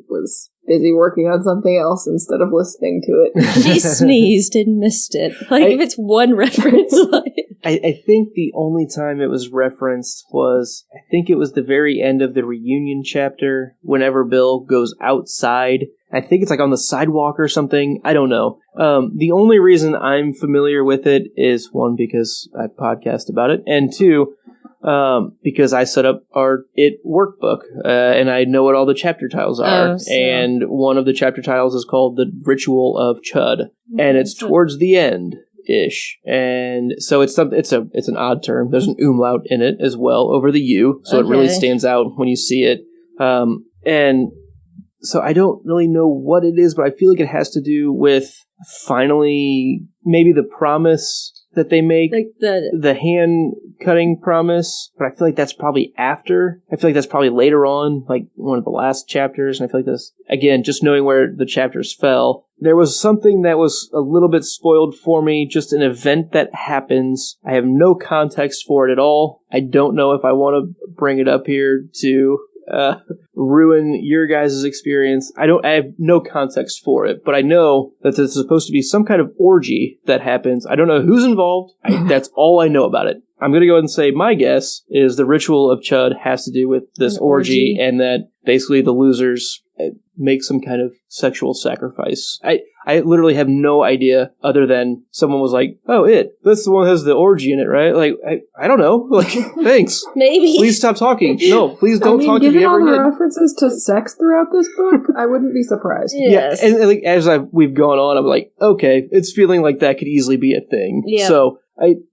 was busy working on something else instead of listening to it. She sneezed and missed it. Like, if it's one reference. I think the only time it was referenced was, I think it was the very end of the reunion chapter, whenever Bill goes outside. I think it's like on the sidewalk or something. I don't know. The only reason I'm familiar with it is, one, because I podcast about it, and two, because I set up our IT workbook, and I know what all the chapter titles are. And one of the chapter titles is called The Ritual of Chud, and it's towards the end-ish. And so it's an odd term. There's an umlaut in it as well over the U, so it really stands out when you see it. And so I don't really know what it is, but I feel like it has to do with finally maybe the promise that they make, like the hand cutting promise, but I feel like that's probably after. I feel like that's probably later on, like one of the last chapters, and I feel like this, again, just knowing where the chapters fell, there was something that was a little bit spoiled for me, just an event that happens. I have no context for it at all. I don't know if I want to bring it up here to ruin your guys' experience. I have no context for it, but I know that there's supposed to be some kind of orgy that happens. I don't know who's involved. That's all I know about it. I'm going to go ahead and say my guess is the ritual of Chud has to do with this orgy, and that basically the losers make some kind of sexual sacrifice. I literally have no idea, other than someone was like, oh, that's the one that has the orgy in it, right? Like, I don't know. Like, thanks. Maybe. Please stop talking. No, please don't talk if you ever given all the did. references to sex throughout this book, I wouldn't be surprised. Yes. Yeah, and like, as we've gone on, I'm like, okay, it's feeling like that could easily be a thing. Yeah. So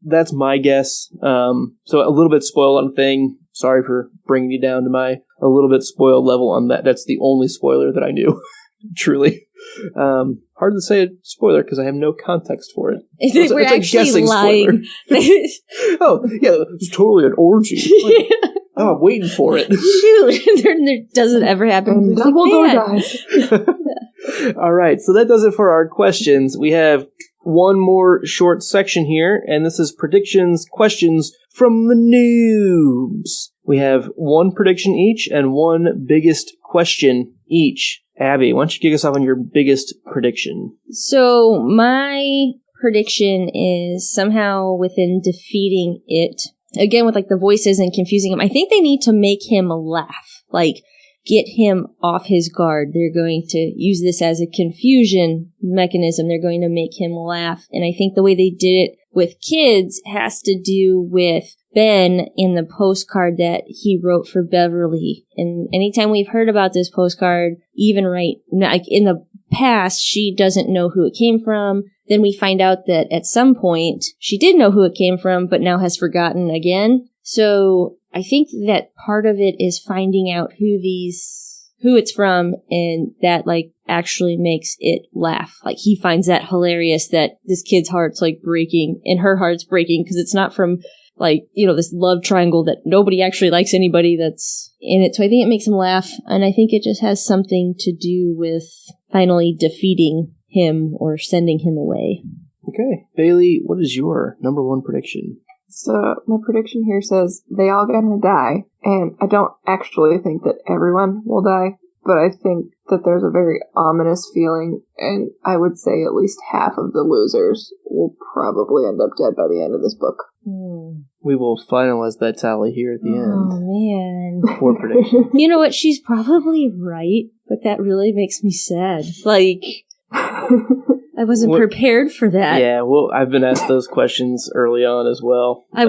that's my guess. So a little bit spoiled on thing. Sorry for bringing you down to a little bit spoiled level on that. That's the only spoiler that I knew. Truly. Hard to say a spoiler because I have no context for it. We're it's actually lying. Oh, yeah, it's totally an orgy. Like, oh, I'm waiting for it. Shoot, there doesn't ever happen. Dumbledore dies. All right, so that does it for our questions. We have one more short section here, and this is predictions, questions from the noobs. We have one prediction each and one biggest question each. Abby, why don't you kick us off on your biggest prediction? So my prediction is somehow within defeating it, again with like the voices and confusing him, I think they need to make him laugh, like get him off his guard. They're going to use this as a confusion mechanism. They're going to make him laugh. And I think the way they did it with kids has to do with Ben in the postcard that he wrote for Beverly. And anytime we've heard about this postcard, even like in the past, she doesn't know who it came from. Then we find out that at some point she did know who it came from, but now has forgotten again. So I think that part of it is finding out who it's from, and that like actually makes it laugh. Like he finds that hilarious that this kid's heart's like breaking and her heart's breaking because it's not from like, this love triangle that nobody actually likes anybody that's in it. So I think it makes him laugh, and I think it just has something to do with finally defeating him or sending him away. Okay. Bailey, what is your number one prediction? So my prediction here says they all gonna die, and I don't actually think that everyone will die, but I think that there's a very ominous feeling, and I would say at least half of the losers will probably end up dead by the end of this book. We will finalize that tally here at the end. Oh, man. For prediction. You know what? She's probably right, but that really makes me sad. Like, I wasn't prepared for that. Yeah, well, I've been asked those questions early on as well. I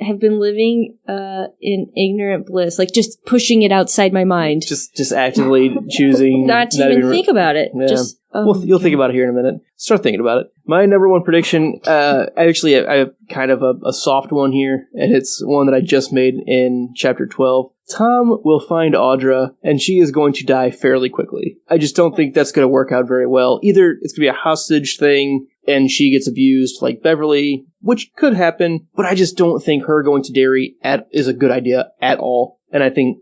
have been living in ignorant bliss, like just pushing it outside my mind. Just actively choosing not to even think about it. Yeah. Just, you'll think about it here in a minute. Start thinking about it. My number one prediction, I have kind of a soft one here, and it's one that I just made in chapter 12. Tom will find Audra, and she is going to die fairly quickly. I just don't think that's going to work out very well. Either it's going to be a hostage thing, and she gets abused like Beverly, which could happen, but I just don't think her going to Derry is a good idea at all. And I think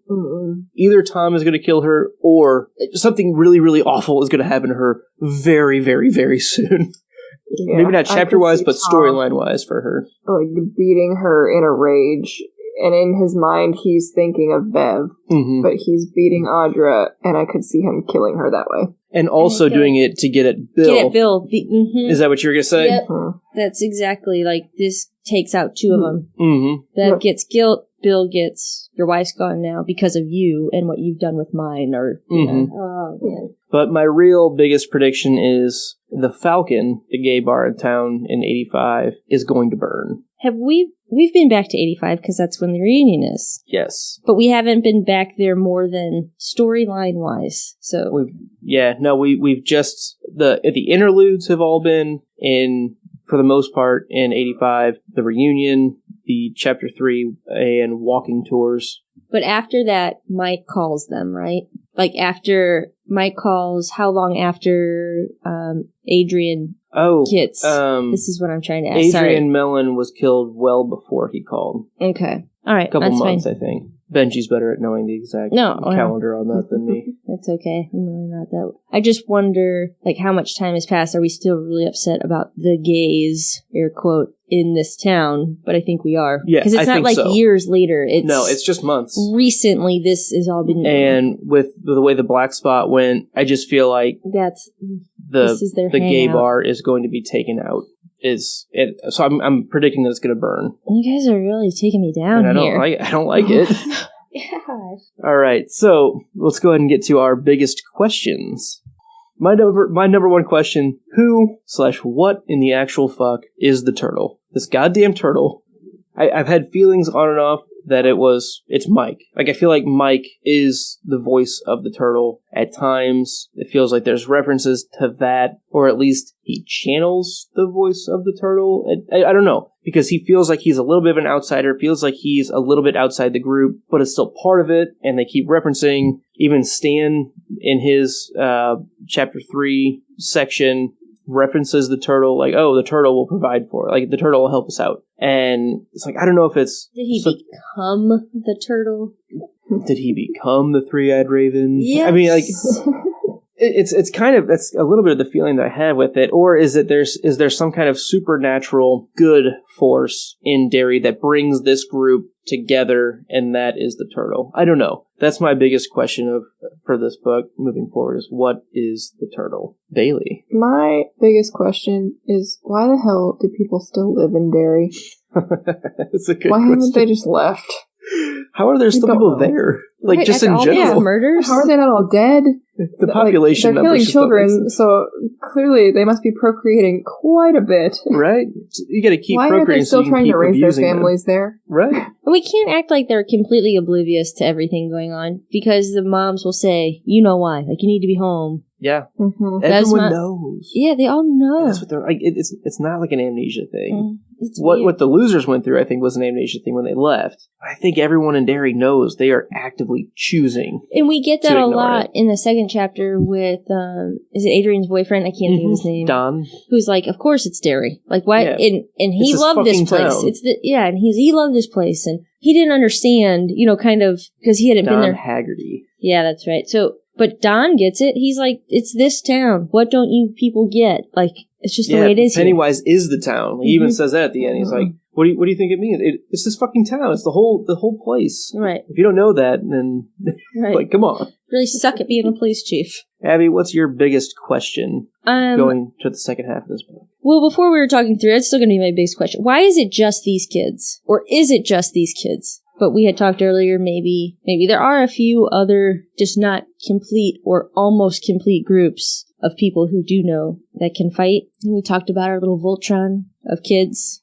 either Tom is going to kill her, or something really, really awful is going to happen to her very, very, very soon. Yeah, maybe not chapter-wise, but storyline-wise for her. Like, beating her in a rage, and in his mind, he's thinking of Bev, but he's beating Audra, and I could see him killing her that way. And also doing it to get at Bill. Get at Bill. Is that what you were going to say? Yep. That's exactly, like, this takes out two of them. Bev gets guilt, Bill gets, your wife's gone now because of you and what you've done with mine, or, oh, man. But my real biggest prediction is the Falcon, the gay bar in town in 85, is going to burn. We've been back to 85 because that's when the reunion is. Yes. But we haven't been back there more than storyline-wise, so. We've just, the interludes have all been in, for the most part, in 85, the reunion, the chapter 3, and walking tours. But after that, Mike calls them, right? Like, after Mike calls, how long after Adrian gets... this is what I'm trying to ask. Adrian Mellon was killed well before he called. Okay. All right, a couple that's months, fine. I think. Benji's better at knowing the exact calendar on that than me. That's okay. I'm really not that... I just wonder, like, how much time has passed? Are we still really upset about the gays, air quote, in this town? But I think we are. Yeah, because it's not like years later. It's just months. Recently, this has all been... And with the way the Black Spot went, I just feel like the gay bar is going to be taken out. So I'm predicting that it's going to burn. You guys are really taking me down here. I don't like it. Gosh. All right, so let's go ahead and get to our biggest questions. My number one question: who/what in the actual fuck is the turtle? This goddamn turtle. I've had feelings on and off that it's Mike. Like, I feel like Mike is the voice of the turtle. At times, it feels like there's references to that, or at least he channels the voice of the turtle. I don't know, because he feels like he's a little bit of an outsider, feels like he's a little bit outside the group, but it's still part of it, and they keep referencing, even Stan in his chapter 3 section references the turtle, like, oh, the turtle will provide for it. Like, the turtle will help us out. And it's like, I don't know if it's... Did he become the turtle? Did he become the three-eyed raven? Yes. I mean, like, it's kind of, that's a little bit of the feeling that I have with it. Or is there some kind of supernatural good force in Derry that brings this group together, and that is the turtle? I don't know. That's my biggest question for this book moving forward, is what is the turtle? Bailey. My biggest question is, why the hell do people still live in Derry? That's a good Why question. haven't they just left? How are there still people there? Like, right, just in all general. these murders? How are they not all dead? The population they're numbers killing just children, so clearly they must be procreating quite a bit. Right? You gotta keep Why procreating. are they still so you can trying keep to raise their abusing them. families there? Right. And we can't act like they're completely oblivious to everything going on, because the moms will say, you know why, like, you need to be home. Yeah. Mm-hmm. Everyone knows. Yeah, they all know. That's what they're like. It's not like an amnesia thing. It's What the losers went through, I think, was an amnesia thing when they left. I think everyone in Derry knows they are actively choosing. And we get that a ignore lot it. in the second chapter with, is it Adrian's boyfriend? I can't think of his name. Don. Who's like, of course it's Derry. Like, why? Yeah. And he It's loved this fucking place. town. And he loved this place, and he didn't understand, kind of, because he hadn't been Don there. Haggerty. Yeah, that's right. So, but Don gets it. He's like, it's this town. What don't you people get? Like, it's just the way it is here. Pennywise is the town. He even says that at the end. He's like, what do you think it means? It's this fucking town. It's the whole place. Right. If you don't know that, then Right. like, come on. Really suck at being a police chief. Abby, what's your biggest question going to the second half of this book? Well, before we were talking through, it's still going to be my biggest question. Why is it just these kids? Or is it just these kids? But we had talked earlier, maybe there are a few other, just not complete or almost complete groups of people who do know that can fight. And we talked about our little Voltron of kids.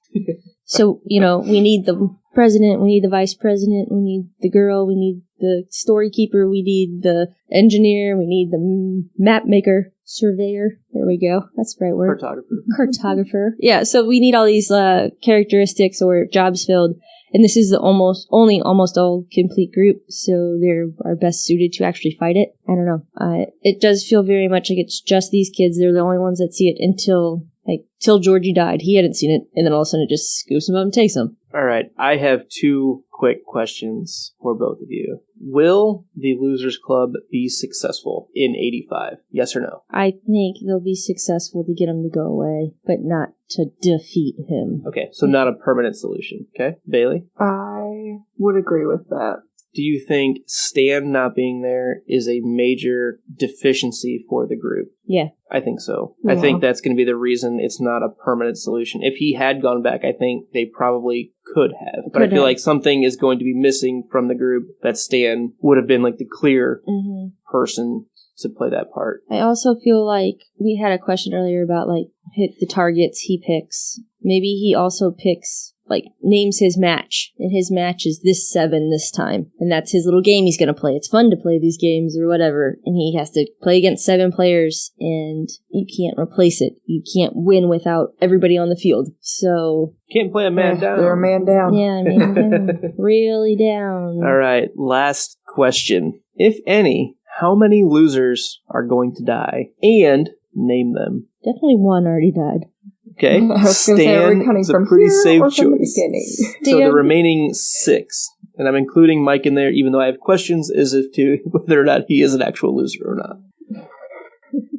So, we need the president, we need the vice president, we need the girl, we need the story keeper, we need the engineer, we need the map maker, surveyor. There we go. That's the right word. Cartographer. Cartographer. Yeah, so we need all these characteristics or jobs filled. And this is the almost all complete group, so they're are best suited to actually fight it. I don't know. It does feel very much like it's just these kids. They're the only ones that see it till Georgie died. He hadn't seen it, and then all of a sudden it just scoops him up and takes him. All right, I have 2 quick questions for both of you. Will the Losers Club be successful in 85? Yes or no? I think they'll be successful to get him to go away, but not to defeat him. Okay, so not a permanent solution. Okay, Bailey? I would agree with that. Do you think Stan not being there is a major deficiency for the group? Yeah. I think so. Yeah. I think that's going to be the reason it's not a permanent solution. If he had gone back, I think they probably could have. But I feel like something is going to be missing from the group that Stan would have been like the clear person to play that part. I also feel like we had a question earlier about like hit the targets he picks. Maybe he also picks names his match, and his match is this 7 this time, and that's his little game he's going to play. It's fun to play these games or whatever, and he has to play against 7 players, and you can't replace it. You can't win without everybody on the field. So can't play a man down. They're a man down. Yeah, man down. Really down. All right, last question. If any, how many losers are going to die? And name them. Definitely one already died. Okay, I was gonna say, are we Stan cutting is a from pretty here safe or from the choice. beginning? So the Stan. remaining 6, and I'm including Mike in there, even though I have questions as to whether or not he is an actual loser or not.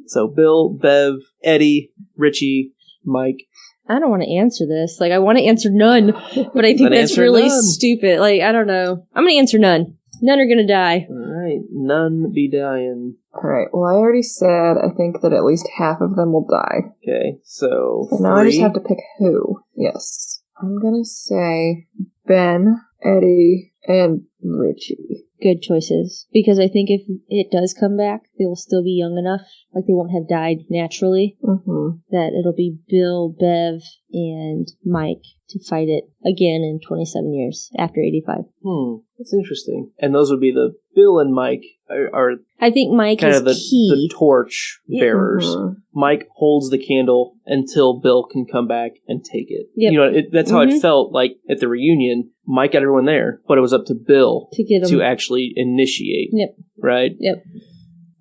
So Bill, Bev, Eddie, Richie, Mike. I don't want to answer this. I want to answer none, but I think Then that's answer really none. stupid. I don't know. I'm going to answer none. None are going to die. All right, none be dying. Alright, well, I already said I think that at least half of them will die. Okay, so So now I just 3. have to pick who. Yes. I'm gonna say Ben, Eddie, and Richie. Good choices. Because I think if it does come back, they will still be young enough, they won't have died naturally, Mm-hmm. that it'll be Bill, Bev, and Mike to fight it again in 27 years after 85. That's interesting. And those would be the Bill and Mike are I think Mike kind is of the key. torch bearers. Mhm. Mike holds the candle until Bill can come back and take it. Yep. You know, that's how it Mhm. felt like at the reunion. Mike got everyone there, but it was up to Bill To get 'em. to actually initiate. Yep. Right? Yep.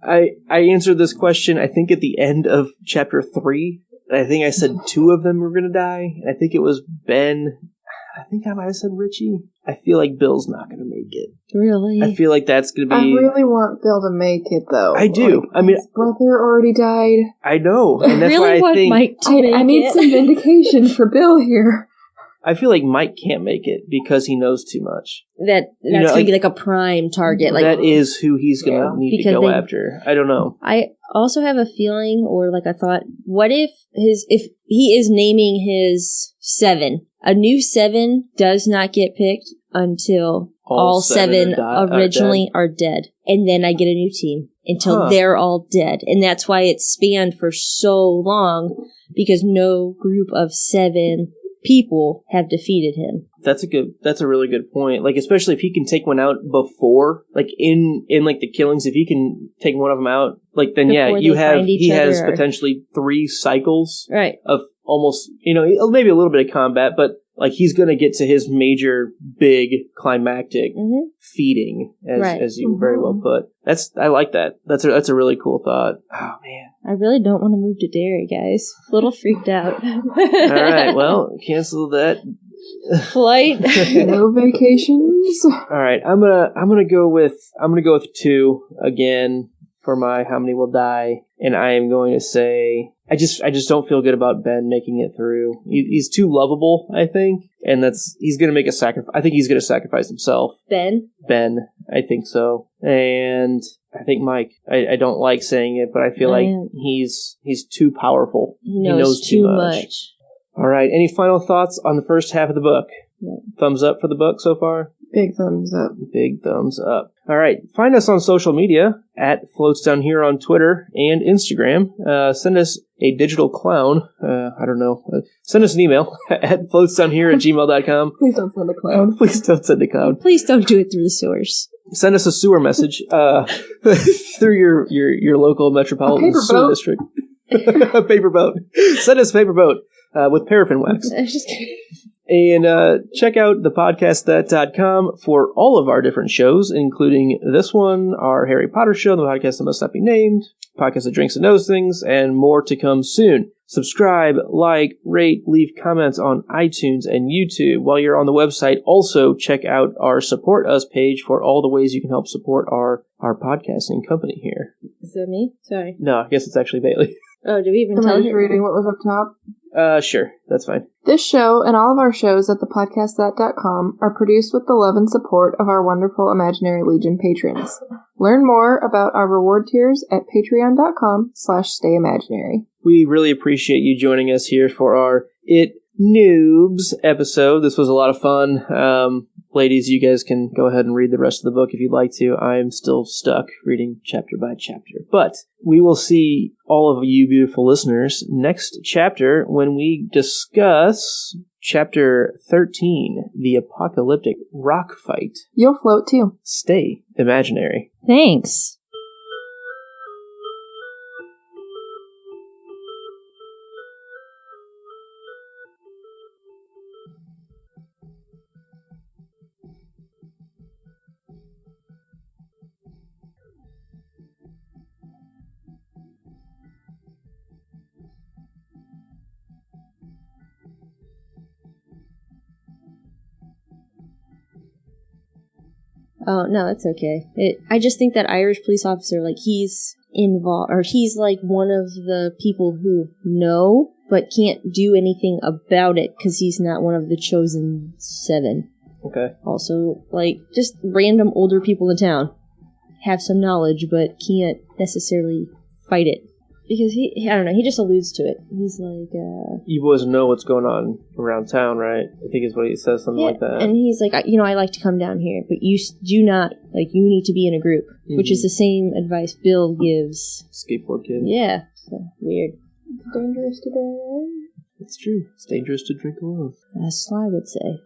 I answered this question, I think, at the end of chapter 3. I think I said 2 of them were going to die. I think it was Ben. I think I might have said Richie. I feel like Bill's not going to make it. Really? I feel like that's going to I be... really want Bill to make it, though. I do. I mean, his brother already died. I know. And I that's really why I want think... Mike to make I need it. some vindication for Bill here. I feel like Mike can't make it because he knows too much. That's know, going to like- be a prime target. That is who he's going to Yeah. need to Because go they- after. I don't know. I also have a feeling or a thought, what if he is naming his 7, a new 7 does not get picked until all 7 originally are dead. And then I get a new team until they're all dead. And that's why it spanned for so long, because no group of 7 people have defeated him. That's a really good point. Especially if he can take one out before, in the killings, if he can take one of them out, then Before you they have, find each he has other or- potentially 3 cycles Right. of almost, maybe a little bit of combat, but he's going to get to his major, big, climactic Mm-hmm. feeding, Right. as you very well put. I like that. That's a really cool thought. Oh man. I really don't want to move to Derry, guys. A little freaked out. All right. Well, cancel that. Flight. No vacations. All right. I'm gonna go with 2 again for my how many will die, and I am going to say I just don't feel good about Ben making it through. He's too lovable, I think, and he's gonna make a sacrifice. I think he's gonna sacrifice himself. Ben? Ben, I think so, and I think Mike. I don't like saying it, but I feel like Man. he's too powerful. He knows too much. All right. Any final thoughts on the first half of the book? Yeah. Thumbs up for the book so far? Big thumbs up. Big thumbs up. All right. Find us on social media at Floats Down Here on Twitter and Instagram. Send us a digital clown. I don't know. Send us an email at floatsdownhere@gmail.com. Please don't send a clown. Please don't send a clown. Please don't do it through the sewers. Send us a sewer message through your local metropolitan paper sewer boat. district. A paper boat. Send us a paper boat with paraffin wax. I was just kidding. And check out thepodcastthat.com for all of our different shows, including this one, our Harry Potter show, the podcast that must not be named, podcast that drinks and knows things, and more to come soon. Subscribe, like, rate, leave comments on iTunes and YouTube. While you're on the website, also check out our Support Us page for all the ways you can help support our podcasting company here. Is that me? Sorry. No, I guess it's actually Bailey. Oh, did we even Am tell I just her? reading what was up top? Sure, that's fine. This show and all of our shows at thepodcastthat.com are produced with the love and support of our wonderful Imaginary Legion patrons. Learn more about our reward tiers at patreon.com/stayimaginary. We really appreciate you joining us here for our Noobz episode. This was a lot of fun. Ladies, you guys can go ahead and read the rest of the book if you'd like to. I'm still stuck reading chapter by chapter. But we will see all of you beautiful listeners next chapter when we discuss chapter 13, The Apocalyptic Rock Fight. You'll float too. Stay imaginary. Thanks. Oh, no, that's okay. I just think that Irish police officer, like, he's involved, or he's, like, one of the people who know, but can't do anything about it, because he's not one of the chosen 7. Okay. Also, like, just random older people in town have some knowledge, but can't necessarily fight it. Because I don't know, he just alludes to it. He's like, You boys know what's going on around town, right? I think is what he says, something like that. And he's like, I like to come down here, but you do not, like, you need to be in a group, which is the same advice Bill gives. Skateboard kid. Yeah, so weird. It's dangerous to go alone. It's true. It's dangerous to drink alone. As Sly would say.